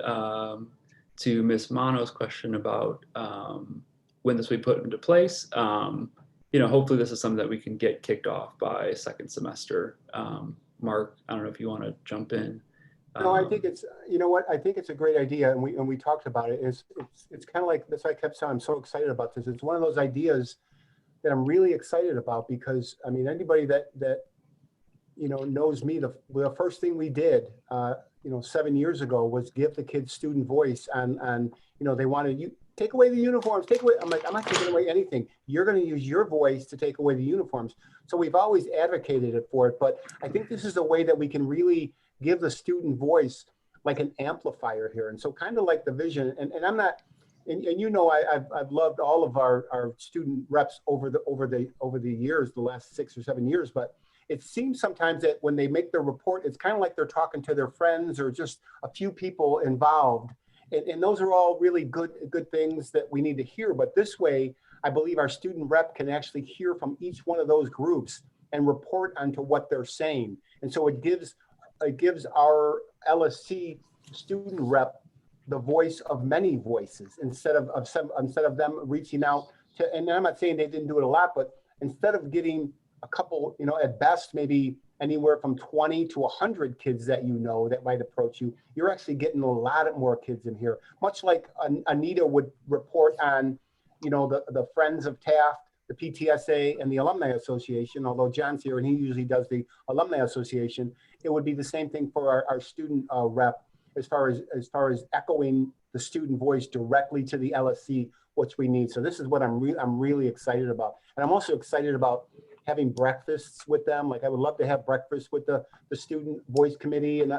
to Ms. Mono's question about when this will be put into place, hopefully this is something that we can get kicked off by second semester. Mark, I don't know if you want to jump in. No, I think it's, I think it's a great idea, and we talked about it. It's kind of like this. I kept saying I'm so excited about this. It's one of those ideas that I'm really excited about, because I mean, anybody that knows me, the first thing we did 7 years ago was give the kids student voice, and they wanted take away the uniforms, take away. I'm like, I'm not taking away anything. You're going to use your voice to take away the uniforms. So we've always advocated for it, but I think this is a way that we can really give the student voice like an amplifier here. And so kind of like the vision, and I'm not, and you know, I've loved all of our student reps over the years, the last 6 or 7 years, but it seems sometimes that when they make their report, it's kind of like they're talking to their friends or just a few people involved. And those are all really good things that we need to hear. But this way, I believe our student rep can actually hear from each one of those groups and report onto what they're saying. And so it gives our LSC student rep the voice of many voices instead of them reaching out to, and I'm not saying they didn't do it a lot, but instead of getting a couple, you know, at best, maybe anywhere from 20 to 100 kids that you know that might approach you, you're actually getting a lot more kids in here. Much like Anita would report on, you know, the Friends of Taft, the PTSA, and the Alumni Association, although John's here and he usually does the Alumni Association, it would be the same thing for our student rep as far as echoing the student voice directly to the LSC, which we need. So this is what I'm really excited about. And I'm also excited about having breakfasts with them. Like I would love to have breakfast with the student voice committee and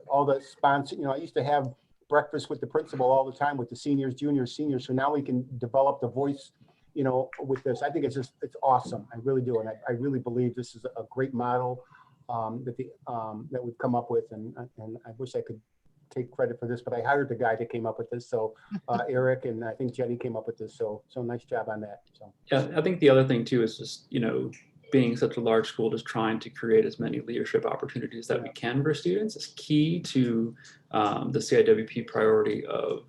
all the sponsors. You know, I used to have breakfast with the principal all the time with the seniors, juniors, seniors. So now we can develop the voice, you know, with this. I think it's awesome. I really do. And I really believe this is a great model that we've come up with. And I wish I could take credit for this, but I hired the guy that came up with this. So Eric, and I think Jenny came up with this. So nice job on that. So yeah, I think the other thing too is just, you know, being such a large school, just trying to create as many leadership opportunities that we can for students is key to the CIWP priority of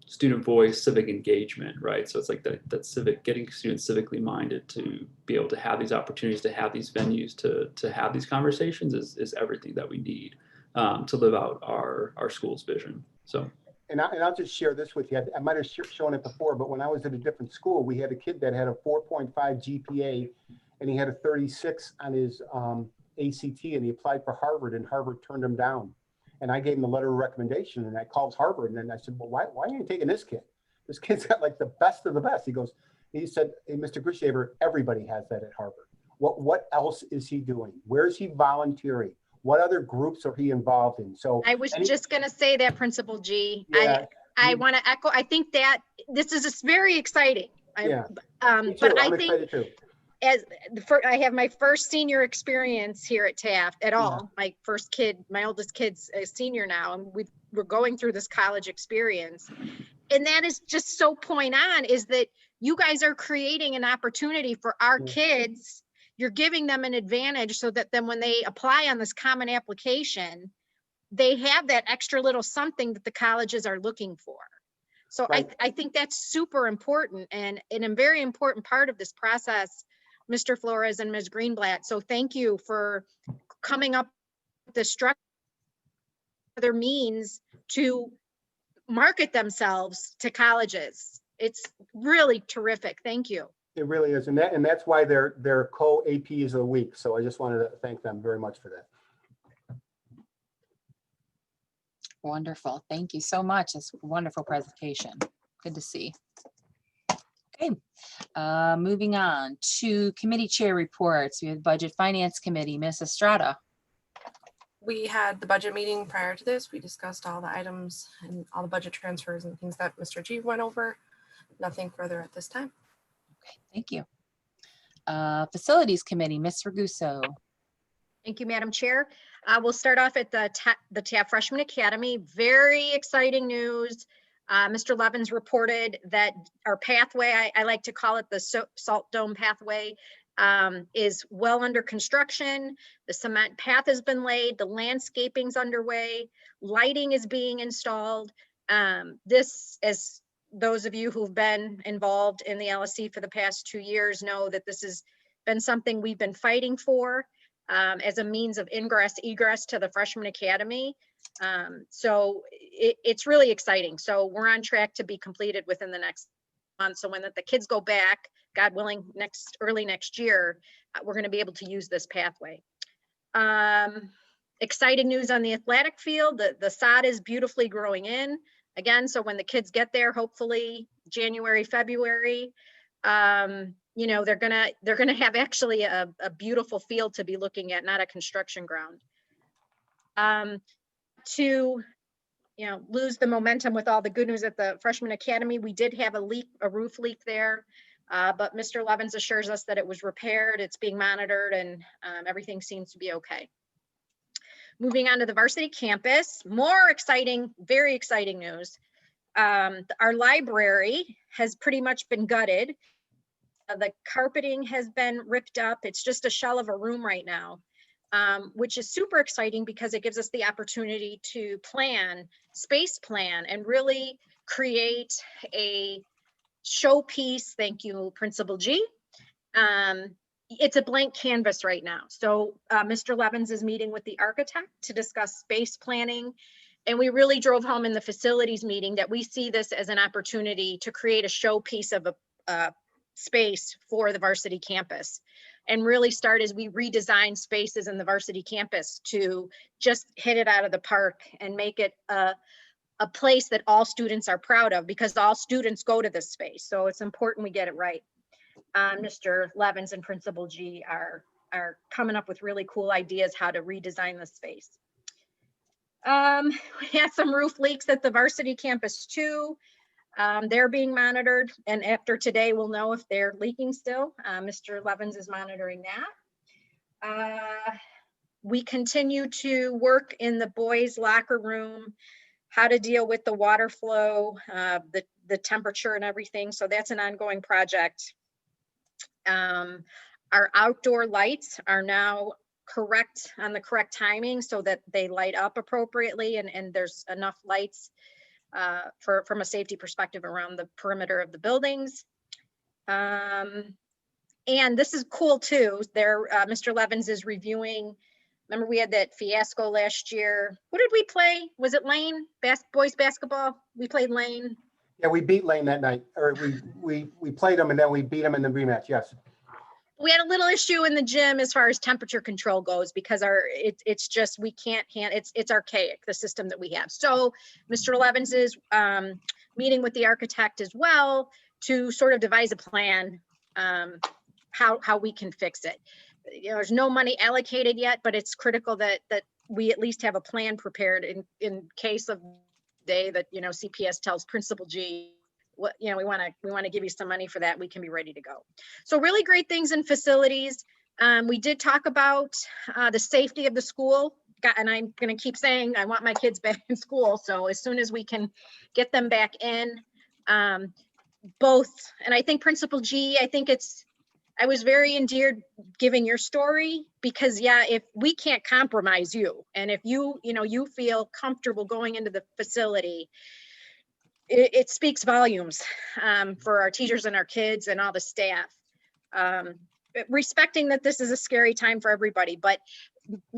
student voice, civic engagement, right? So it's like that civic, getting students civically minded to be able to have these opportunities, to have these venues, to have these conversations is everything that we need to live out our school's vision. So. And I'll just share this with you. I might have shown it before, but when I was at a different school, we had a kid that had a 4.5 GPA and he had a 36 on his ACT and he applied for Harvard and Harvard turned him down. And I gave him a letter of recommendation and I called Harvard and then I said, well, why are you taking this kid? This kid's got like the best of the best. He said, hey, Mr. Grishaber, everybody has that at Harvard. What else is he doing? Where is he volunteering? What other groups are he involved in? So I was just going to say that, Principal G. Yeah, I want to echo. I think that this is just very exciting. Yeah, But I think too. I have my first senior experience here at Taft at all. My first kid, my oldest kid's a senior now, and we're going through this college experience. And that is just so point on, is that you guys are creating an opportunity for our kids. You're giving them an advantage so that then when they apply on this common application, they have that extra little something that the colleges are looking for. So Right. I think that's super important and a very important part of this process, Mr. Flores and Ms. Greenblatt. So thank you for coming up with the structure, other means to market themselves to colleges. It's really terrific. Thank you. It really is. And that's why they're co-APs of the week. So I just wanted to thank them very much for that. Wonderful. Thank you so much. It's a wonderful presentation. Good to see. Okay, moving on to committee chair reports. We have Budget Finance Committee, Ms. Estrada. We had the budget meeting prior to this. We discussed all the items and all the budget transfers and things that Mr. G went over. Nothing further at this time. Okay, thank you. Facilities Committee, Ms. Raguso. Thank you, Madam Chair. We'll start off at the Taft Freshman Academy. Very exciting news. Mr. Levins reported that our pathway, I like to call it the Salt Dome pathway, is well under construction. The cement path has been laid. The landscaping's underway. Lighting is being installed. This, as those of you who've been involved in the LSC for the past 2 years know, that this has been something we've been fighting for as a means of ingress, egress to the Freshman Academy. So it's really exciting. So we're on track to be completed within the next month. So when the kids go back, God willing, early next year, we're going to be able to use this pathway. Exciting news on the athletic field. The sod is beautifully growing in. again. So when the kids get there, hopefully January, February, you know, they're gonna have actually a beautiful field to be looking at, not a construction ground. To, you know, lose the momentum with all the good news at the Freshman Academy, we did have a roof leak there, but Mr. Levens assures us that it was repaired, it's being monitored, and everything seems to be okay. Moving on to the varsity campus, more exciting, very exciting news. Our library has pretty much been gutted. The carpeting has been ripped up. It's just a shell of a room right now, which is super exciting because it gives us the opportunity to space plan, and really create a showpiece. Thank you, Principal G. It's a blank canvas right now. So Mr. Levens is meeting with the architect to discuss space planning. And we really drove home in the facilities meeting that we see this as an opportunity to create a showpiece of a space for the varsity campus, and really start as we redesign spaces in the varsity campus to just hit it out of the park and make it a place that all students are proud of, because all students go to this space. So it's important we get it right. Mr. Levens and Principal G are coming up with really cool ideas how to redesign the space. We had some roof leaks at the varsity campus too. They're being monitored, and after today, we'll know if they're leaking still. Mr. Levens is monitoring that. We continue to work in the boys' locker room, how to deal with the water flow, the temperature and everything. So that's an ongoing project. Our outdoor lights are now on the correct timing so that they light up appropriately, and there's enough lights from a safety perspective around the perimeter of the buildings. And this is cool too. Mr. Levens is reviewing. Remember, we had that fiasco last year. Who did we play? Was it Lane? Boys basketball? We played Lane. Yeah, we beat Lane that night, or we played them and then we beat them in the rematch. Yes. We had a little issue in the gym as far as temperature control goes, because it's just, we can't it's archaic, the system that we have. So Mr. Levens is meeting with the architect as well to sort of devise a plan how we can fix it. You know, there's no money allocated yet, but it's critical that we at least have a plan prepared in case of day that, you know, CPS tells Principal G, what, you know, we want to give you some money for that, we can be ready to go. So really great things in facilities. We did talk about the safety of the school, and I'm going to keep saying I want my kids back in school. So as soon as we can get them back in, both, and I think Principal G, I was very endeared giving your story, because yeah, if we can't compromise you, and if you feel comfortable going into the facility, it speaks volumes for our teachers and our kids and all the staff. Respecting that this is a scary time for everybody, but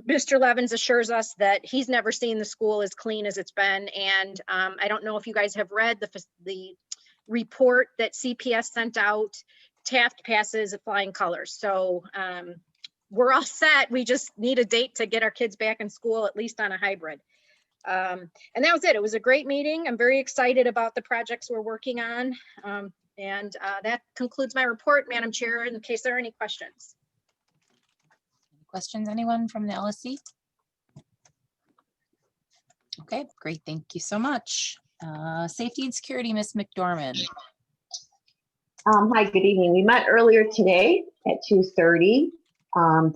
Mr. Levens assures us that he's never seen the school as clean as it's been. And I don't know if you guys have read the report that CPS sent out. Taft passes with flying colors. So we're all set. We just need a date to get our kids back in school, at least on a hybrid. And that was it. It was a great meeting. I'm very excited about the projects we're working on. And that concludes my report, Madam Chair, in case there are any questions. Questions, anyone from the LSC? Okay, great. Thank you so much. Safety and security, Ms. McDormand. Hi, good evening. We met earlier today at 2:30.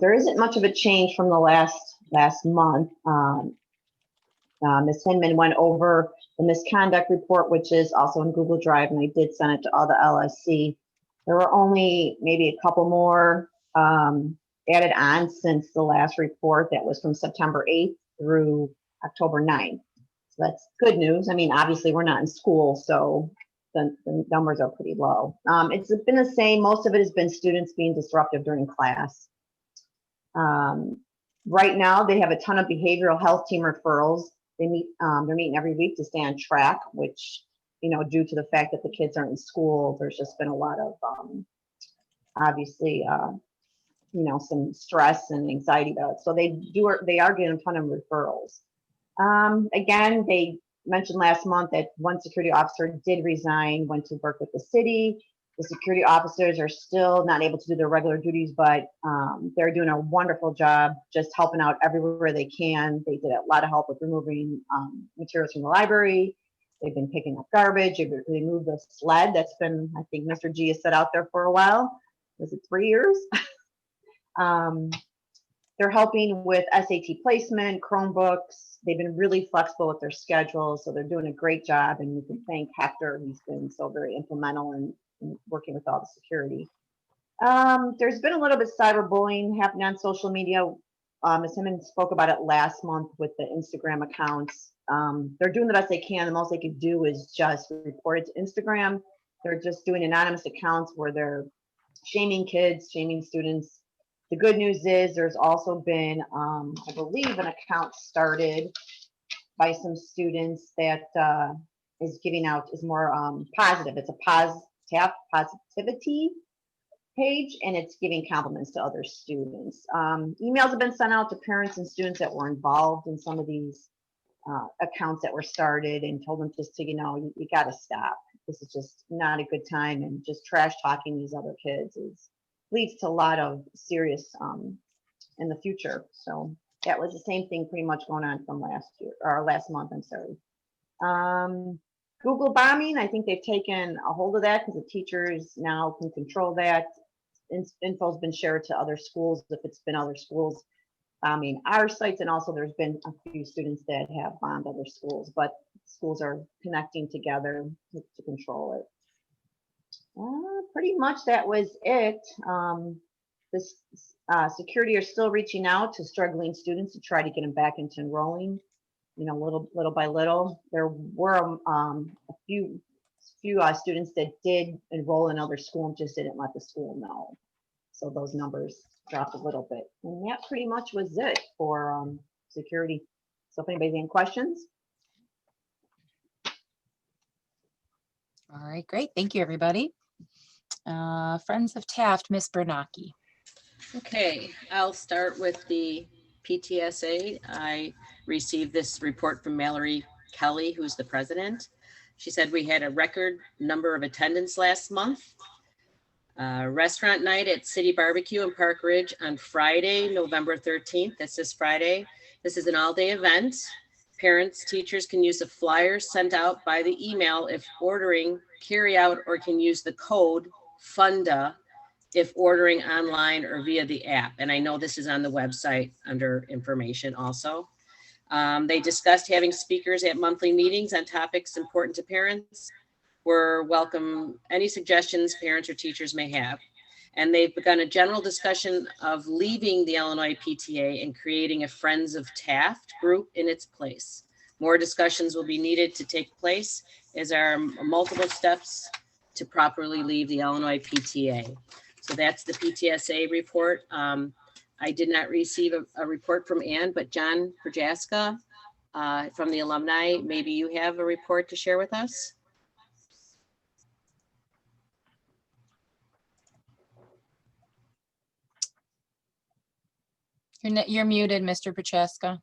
There isn't much of a change from the last month. Ms. Hinman went over the misconduct report, which is also in Google Drive, and I did send it to all the LSC. There were only maybe a couple more added on since the last report that was from September 8th through October 9th. So that's good news. I mean, obviously we're not in school, so the numbers are pretty low. It's been the same. Most of it has been students being disruptive during class. Right now, they have a ton of behavioral health team referrals. They're meeting every week to stay on track, which, you know, due to the fact that the kids aren't in school, there's just been a lot of, obviously, you know, some stress and anxiety about it. So they are getting a ton of referrals. Again, they mentioned last month that one security officer did resign, went to work with the city. The security officers are still not able to do their regular duties, but they're doing a wonderful job just helping out everywhere they can. They did a lot of help with removing materials from the library. They've been picking up garbage. They moved the sled that's been, I think Mr. G has set out there for a while. Was it 3 years? They're helping with SAT placement, Chromebooks. They've been really flexible with their schedule, so they're doing a great job. And we can thank Hector. He's been so very implemental in working with all the security. There's been a little bit of cyberbullying happening on social media. Ms. Simmons spoke about it last month with the Instagram accounts. They're doing the best they can. The most they could do is just report it to Instagram. They're just doing anonymous accounts where they're shaming kids, shaming students. The good news is there's also been, I believe, an account started by some students that is giving out, is more positive. It's a Taft positivity page, and it's giving compliments to other students. Emails have been sent out to parents and students that were involved in some of these accounts that were started, and told them just to, you got to stop. This is just not a good time, and just trash talking these other kids leads to a lot of serious in the future. So that was the same thing pretty much going on from last year, or last month, I'm sorry. Google bombing, I think they've taken a hold of that because the teachers now can control that. Info's been shared to other schools if it's been other schools. Our sites, and also there's been a few students that have bombed other schools, but schools are connecting together to control it. Pretty much that was it. This security are still reaching out to struggling students to try to get them back into enrolling. Little by little. There were a few students that did enroll in other school and just didn't let the school know. So those numbers dropped a little bit. And that pretty much was it for security. So if anybody's any questions. All right, great. Thank you, everybody. Friends of Taft, Miss Bernacki. Okay, I'll start with the PTSA. I received this report from Mallory Kelly, who's the president. She said we had a record number of attendance last month. Restaurant night at City Barbecue in Park Ridge on Friday, November 13th. That's this Friday. This is an all-day event. Parents, teachers can use the flyers sent out by the email if ordering carry out, or can use the code FUNDA if ordering online or via the app. And I know this is on the website under information also. They discussed having speakers at monthly meetings on topics important to parents. We're welcome any suggestions parents or teachers may have. And they've begun a general discussion of leaving the Illinois PTA and creating a Friends of Taft group in its place. More discussions will be needed to take place as there are multiple steps to properly leave the Illinois PTA. So that's the PTSA report. I did not receive a report from Ann, but John Projaska from the alumni, maybe you have a report to share with us? You're muted, Mr. Prochaska.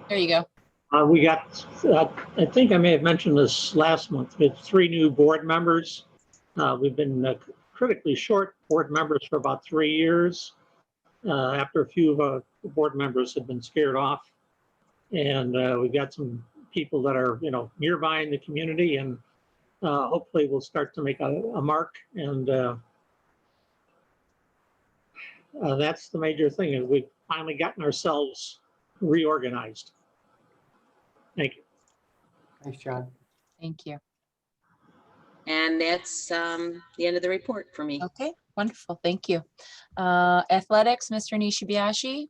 There you go. We got, I think I may have mentioned this last month, we had 3 new board members. We've been critically short board members for about 3 years after a few of the board members had been scared off. And we got some people that are, nearby in the community, and hopefully we'll start to make a mark. And that's the major thing, is we've finally gotten ourselves reorganized. Thank you. Thanks, John. Thank you. And that's the end of the report for me. Okay, wonderful. Thank you. Athletics, Mr. Nishibayashi.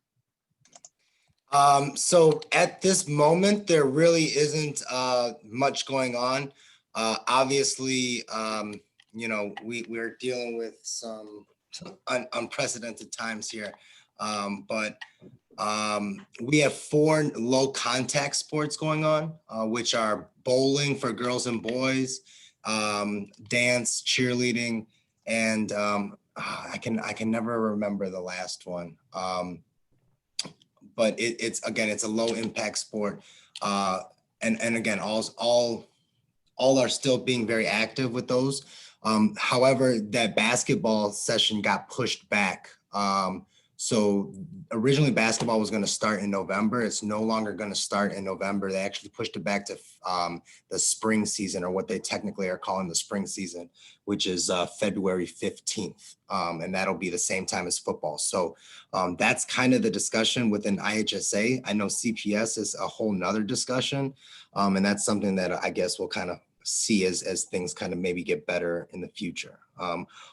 So at this moment, there really isn't much going on. Obviously, we're dealing with some unprecedented times here. But we have 4 low contact sports going on, which are bowling for girls and boys, dance, cheerleading, and I can never remember the last one. But it's again, it's a low impact sport. And again, all are still being very active with those. However, that basketball session got pushed back. So originally basketball was going to start in November. It's no longer going to start in November. They actually pushed it back to the spring season, or what they technically are calling the spring season, which is February 15th. And that'll be the same time as football. So that's kind of the discussion within IHSA. I know CPS is a whole nother discussion. And that's something that I guess we'll kind of see as things kind of maybe get better in the future.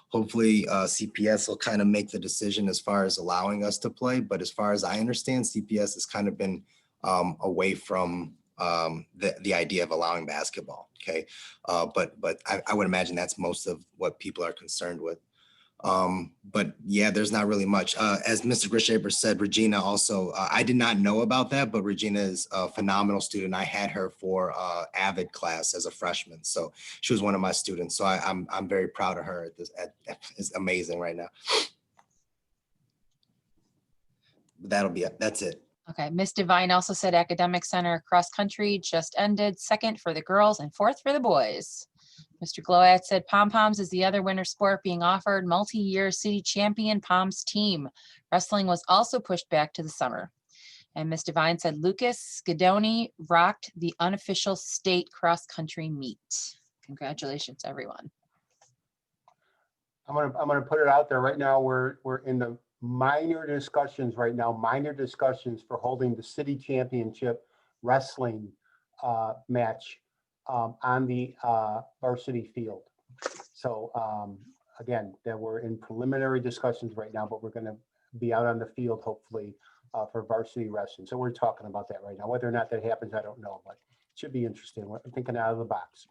Hopefully CPS will kind of make the decision as far as allowing us to play. But as far as I understand, CPS has kind of been away from the idea of allowing basketball. Okay. But I would imagine that's most of what people are concerned with. But yeah, there's not really much. As Mr. Grishaber said, Regina also, I did not know about that, but Regina is a phenomenal student. I had her for AVID class as a freshman. So she was one of my students. So I'm very proud of her. It's amazing right now. That'll be it. That's it. Okay, Miss Devine also said Academic Center cross country just ended, second for the girls and fourth for the boys. Mr. Gloat said pom-poms is the other winter sport being offered, multi-year city champion Poms team. Wrestling was also pushed back to the summer. And Miss Devine said Lucas Scadoni rocked the unofficial state cross-country meet. Congratulations, everyone. I'm gonna put it out there right now. We're in the minor discussions right now, for holding the city championship wrestling match on the varsity field. So again, that we're in preliminary discussions right now, but we're going to be out on the field hopefully for varsity wrestling. So we're talking about that right now. Whether or not that happens, I don't know, but it should be interesting. We're thinking out of the box.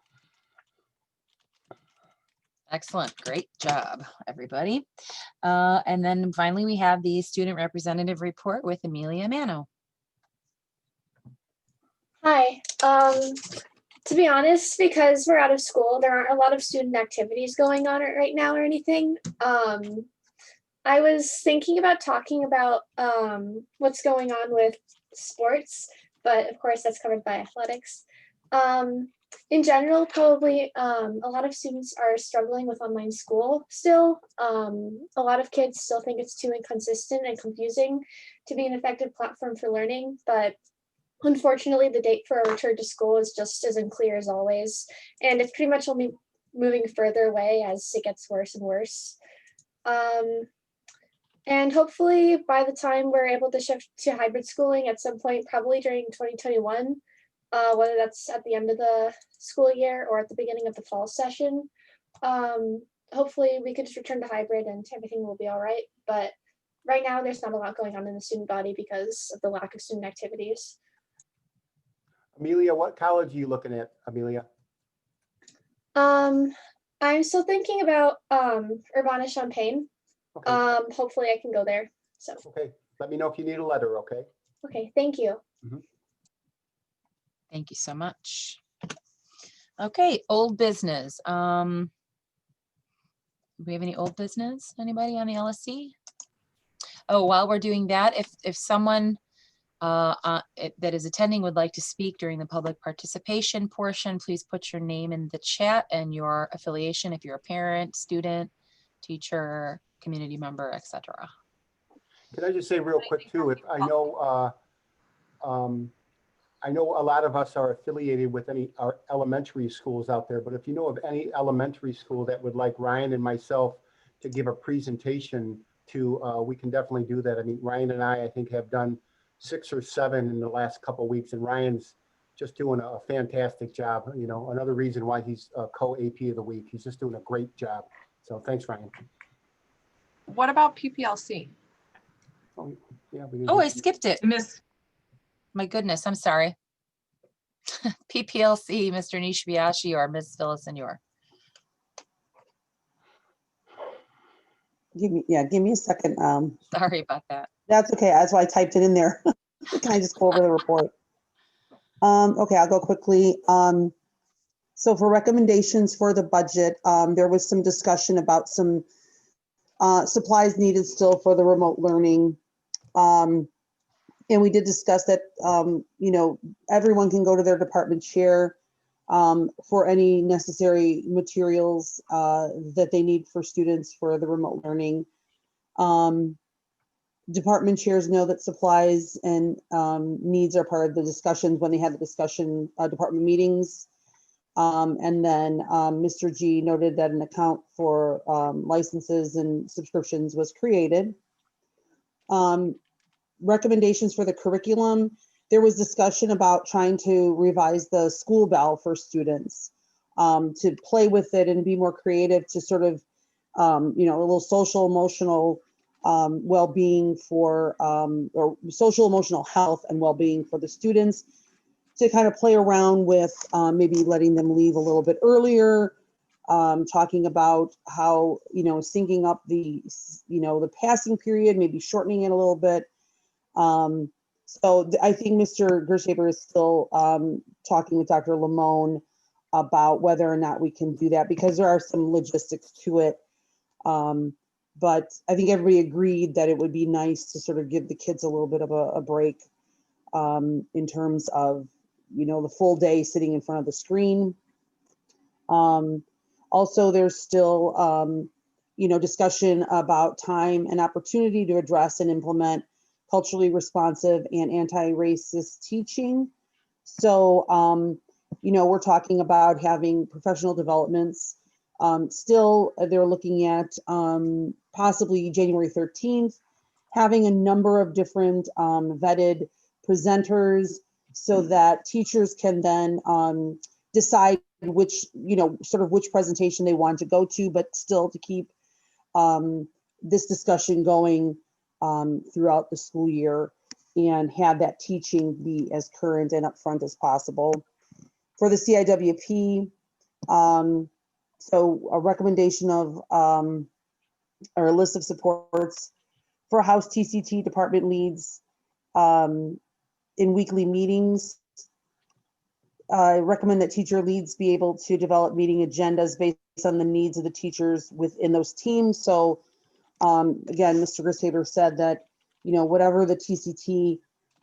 Excellent. Great job, everybody. And then finally, we have the student representative report with Amelia Mano. Hi. To be honest, because we're out of school, there aren't a lot of student activities going on right now or anything. I was thinking about talking about what's going on with sports, but of course that's covered by athletics. In general, probably a lot of students are struggling with online school still. A lot of kids still think it's too inconsistent and confusing to be an effective platform for learning, but unfortunately, the date for a return to school is just as unclear as always, and it's pretty much only moving further away as it gets worse and worse. And hopefully, by the time we're able to shift to hybrid schooling at some point, probably during 2021, whether that's at the end of the school year or at the beginning of the fall session, hopefully we can just return to hybrid and everything will be all right. But right now, there's not a lot going on in the student body because of the lack of student activities. Amelia, what college are you looking at, Amelia? I'm still thinking about Urbana-Champaign. Okay. Hopefully I can go there. So Okay, let me know if you need a letter, okay? okay, thank you. Thank you so much. Okay, old business. Do we have any old business? Anybody on the LSC? Oh, while we're doing that, if someone that is attending would like to speak during the public participation portion, please put your name in the chat and your affiliation if you're a parent, student, teacher, community member, etc. Can I just say real quick too, if I know a lot of us are affiliated with our elementary schools out there, but if you know of any elementary school that would like Ryan and myself to give a presentation to, we can definitely do that. I mean, Ryan and I think have done 6 or 7 in the last couple of weeks, and Ryan's just doing a fantastic job. You know, another reason why he's co-AP of the week. He's just doing a great job. So thanks, Ryan. What about PPLC? Oh, yeah. We Oh, I skipped it. Miss. My goodness, I'm sorry. PPLC, Mr. Nishibayashi or Ms. Villasenor. Give me a second. Sorry about that. That's okay. That's why I typed it in there. Can I just go over the report? Okay, I'll go quickly. So for recommendations for the budget, there was some discussion about some supplies needed still for the remote learning. And we did discuss that, you know, everyone can go to their department chair for any necessary materials that they need for students for the remote learning. Department chairs know that supplies and needs are part of the discussions when they had the discussion department meetings. And then Mr. G noted that an account for licenses and subscriptions was created. Recommendations for the curriculum. There was discussion about trying to revise the school bell for students, to play with it and be more creative, to sort of, you know, a little social emotional well-being for, or social emotional health and well-being for the students, to kind of play around with maybe letting them leave a little bit earlier, talking about how, you know, syncing up the, you know, the passing period, maybe shortening it a little bit. So I think Mr. Gershaber is still talking with Dr. Lamone about whether or not we can do that, because there are some logistics to it. But I think everybody agreed that it would be nice to sort of give the kids a little bit of a break in terms of, you know, the full day sitting in front of the screen. Also, there's still, you know, discussion about time and opportunity to address and implement culturally responsive and anti-racist teaching. So, you know, we're talking about having professional developments. Still, they're looking at possibly January 13th, having a number of different vetted presenters so that teachers can then decide which, you know, sort of which presentation they want to go to, but still to keep this discussion going throughout the school year and have that teaching be as current and upfront as possible. For the CIWP, so a recommendation of, or a list of supports for House TCT department leads in weekly meetings. I recommend that teacher leads be able to develop meeting agendas based on the needs of the teachers within those teams. So again, Mr. Gershaber said that, you know, whatever the TCT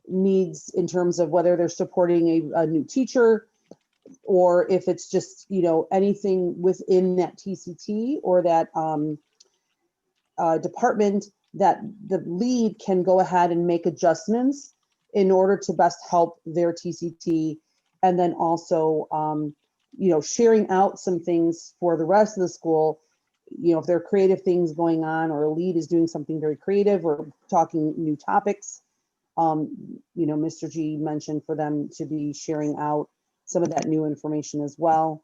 needs in terms of whether they're supporting a new teacher, or if it's just, you know, anything within that TCT or that department, that the lead can go ahead and make adjustments in order to best help their TCT. And then also, you know, sharing out some things for the rest of the school. You know, if there are creative things going on, or a lead is doing something very creative or talking new topics, you know, Mr. G mentioned for them to be sharing out some of that new information as well.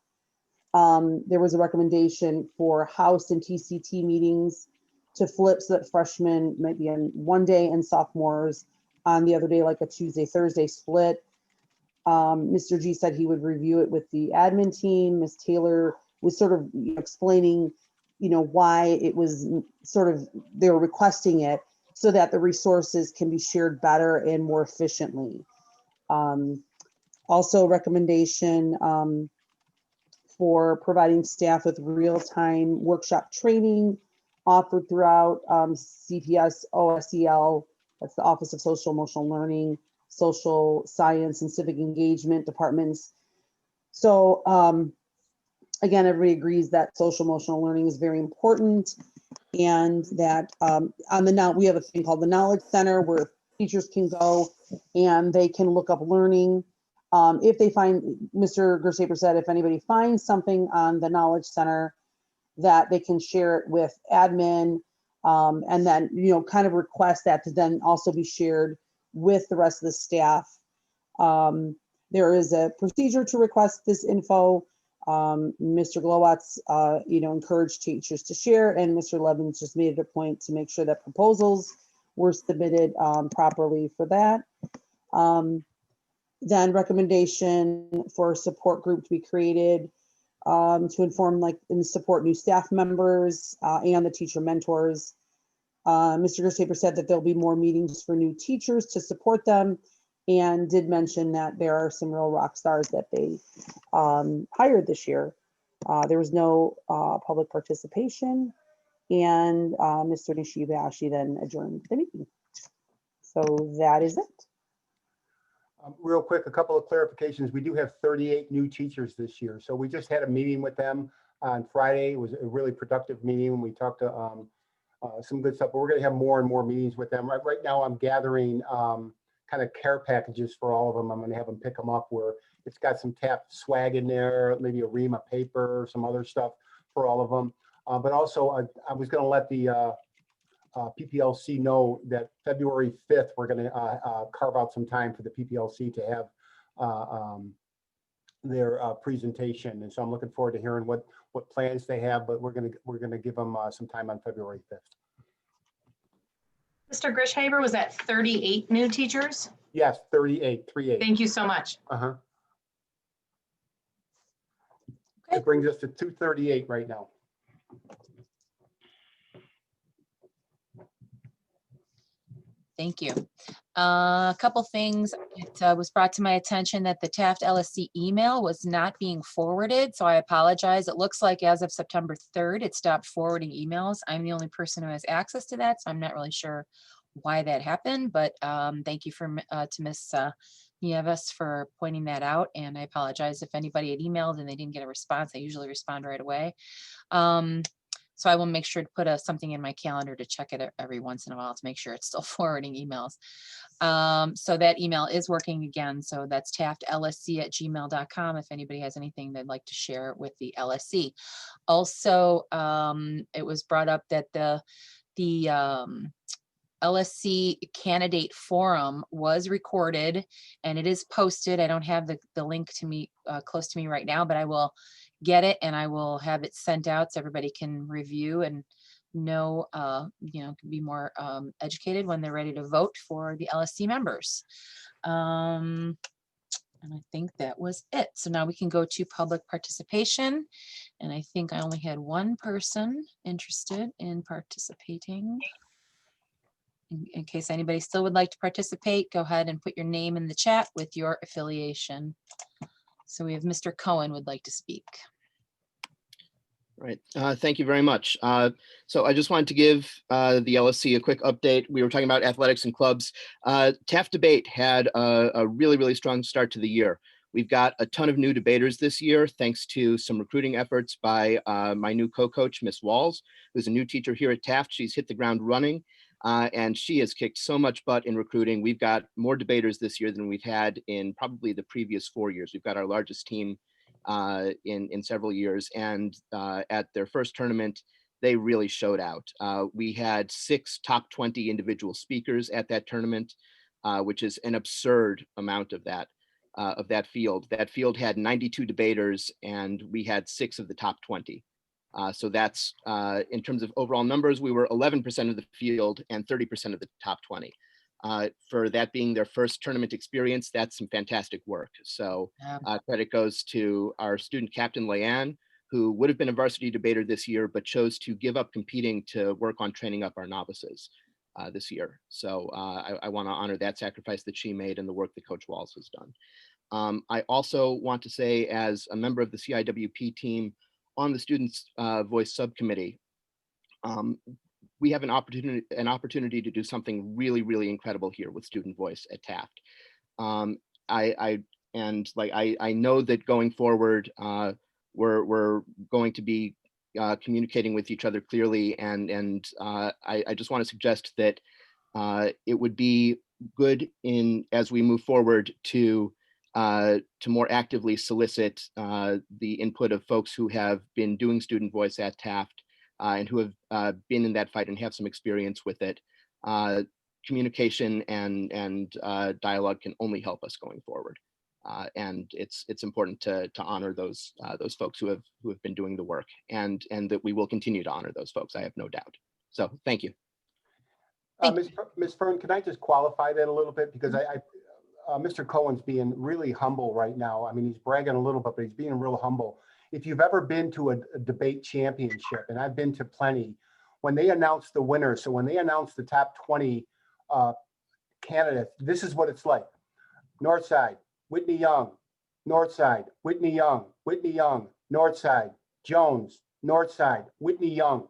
There was a recommendation for House and TCT meetings to flip so that freshmen might be on one day and sophomores on the other day, like a Tuesday, Thursday split. Mr. G said he would review it with the admin team. Ms. Taylor was sort of explaining, you know, why it was sort of, they were requesting it so that the resources can be shared better and more efficiently. Also recommendation for providing staff with real-time workshop training offered throughout CPS, OSEL, that's the Office of Social Emotional Learning, Social Science and Civic Engagement departments. So again, everybody agrees that social emotional learning is very important, and that on the we have a thing called the Knowledge Center where teachers can go and they can look up learning. If they find, Mr. Gershaber said, if anybody finds something on the Knowledge Center, that they can share it with admin, and then, you know, kind of request that to then also be shared with the rest of the staff. There is a procedure to request this info. Mr. Glowacz, you know, encouraged teachers to share, and Mr. Levins just made it a point to make sure that proposals were submitted properly for that. Then recommendation for a support group to be created to inform, like, and support new staff members and the teacher mentors. Mr. Gershaber said that there'll be more meetings for new teachers to support them, and did mention that there are some real rock stars that they hired this year. There was no public participation, and Mr. Nishibashi then adjourned the meeting. So that is it. Real quick, a couple of clarifications. We do have 38 new teachers this year. So we just had a meeting with them on Friday. It was a really productive meeting. We talked to some good stuff, but we're going to have more and more meetings with them. Right now, I'm gathering kind of care packages for all of them. I'm going to have them pick them up where it's got some Taft swag in there, maybe a ream of paper, some other stuff for all of them. But also, I was going to let the PPLC know that February 5th, we're going to carve out some time for the PPLC to have their presentation. And so I'm looking forward to hearing what plans they have, but we're going to give them some time on February 5th. Mr. Grishhaber, was that 38 new teachers? Yes, 38. Thank you so much. Uh-huh. It brings us to 238 right now. Thank you. A couple things. It was brought to my attention that the Taft LSC email was not being forwarded, so I apologize. It looks like as of September 3rd, it stopped forwarding emails. I'm the only person who has access to that, so I'm not really sure why that happened, but thank you to Ms. Nieves for pointing that out, and I apologize if anybody had emailed and they didn't get a response. I usually respond right away. So I will make sure to put something in my calendar to check it every once in a while to make sure it's still forwarding emails. So that email is working again. So that's taftlsc@gmail.com if anybody has anything they'd like to share with the LSC. Also, it was brought up that the LSC candidate forum was recorded and it is posted. I don't have the link to me close to me right now, but I will get it and I will have it sent out so everybody can review and know, can be more educated when they're ready to vote for the LSC members. And I think that was it. So now we can go to public participation. And I think I only had one person interested in participating. In case anybody still would like to participate, go ahead and put your name in the chat with your affiliation. So we have Mr. Cohen would like to speak. Right. Thank you very much. So I just wanted to give the LSC a quick update. We were talking about athletics and clubs. Taft Debate had a really, really strong start to the year. We've got a ton of new debaters this year, thanks to some recruiting efforts by my new co-coach, Miss Walls, who's a new teacher here at Taft. She's hit the ground running. And she has kicked so much butt in recruiting. We've got more debaters this year than we've had in probably the previous 4 years. We've got our largest team in several years. And at their first tournament, they really showed out. We had 6 top 20 individual speakers at that tournament, which is an absurd amount of that field. That field had 92 debaters and we had 6 of the top 20. So that's, in terms of overall numbers, we were 11% of the field and 30% of the top 20. For that being their first tournament experience, that's some fantastic work. So credit goes to our student captain, Leanne, who would have been a varsity debater this year, but chose to give up competing to work on training up our novices this year. So I want to honor that sacrifice that she made and the work that Coach Walls has done. I also want to say, as a member of the CIWP team, on the Students' Voice Subcommittee, we have an opportunity to do something really, really incredible here with Student Voice at Taft. I know that going forward, we're going to be communicating with each other clearly, and I just want to suggest that it would be good as we move forward to more actively solicit the input of folks who have been doing Student Voice at Taft and who have been in that fight and have some experience with it. Communication and dialogue can only help us going forward. And it's important to honor those folks who have been doing the work, and that we will continue to honor those folks, I have no doubt. So thank you. Ms. Fern, can I just qualify that a little bit? Because Mr. Cohen's being really humble right now. I mean, he's bragging a little bit, but he's being real humble. If you've ever been to a debate championship, and I've been to plenty, when they announce the winner, so when they announce the top 20 candidates, this is what it's like. Northside, Whitney Young. Northside, Whitney Young. Whitney Young. Northside, Jones. Northside, Whitney Young.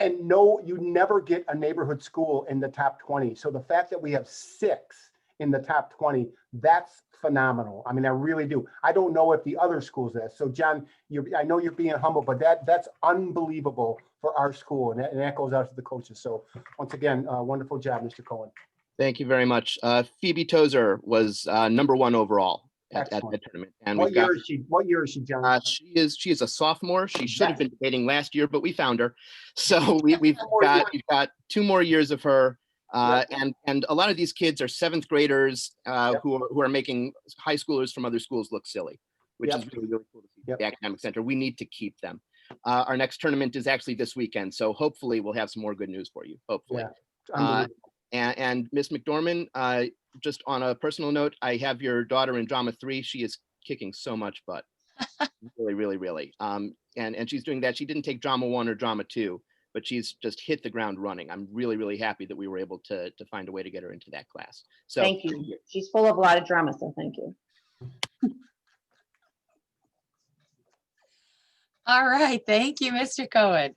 And no, you never get a neighborhood school in the top 20. So the fact that we have 6 in the top 20, that's phenomenal. I mean, I really do. I don't know if the other schools that. So John, I know you're being humble, but that's unbelievable for our school. And that goes out to the coaches. So once again, wonderful job, Mr. Cohen. Thank you very much. Phoebe Tozer was #1 overall at that tournament. And What year is she, John? she is a sophomore. She should have been debating last year, but we found her. So we've got 2 more years of her. And a lot of these kids are 7th graders who are making high schoolers from other schools look silly, which is really, really cool to see at the Academic Center. We need to keep them. Our next tournament is actually this weekend. So hopefully we'll have some more good news for you, hopefully. And Miss McDormand, just on a personal note, I have your daughter in Drama 3. She is kicking so much butt, really, really, really. And she's doing that. She didn't take Drama 1 or Drama 2, but she's just hit the ground running. I'm really, really happy that we were able to find a way to get her into that class. So thank you. She's full of a lot of drama, so thank you. All right, thank you, Mr. Cohen.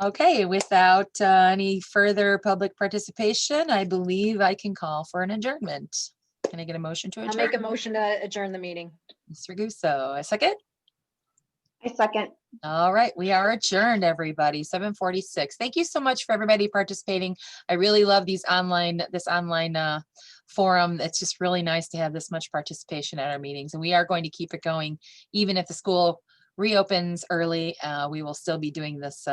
Okay, without any further public participation, I believe I can call for an adjournment. Can I get a motion to I'll adjourn? make a motion to adjourn the meeting. Mr. Russo, a second? I second. All right, we are adjourned, everybody, 7:46. Thank you so much for everybody participating. I really love this online forum. It's just really nice to have this much participation at our meetings, and we are going to keep it going. Even if the school reopens early, we will still be doing this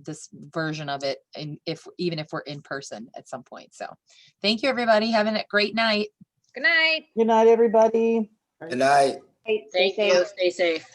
this version of it, and even if we're in person at some point. So thank you, everybody. Having a great night. Good night. Good night, everybody. Good night. Hey, Thank you. Stay safe.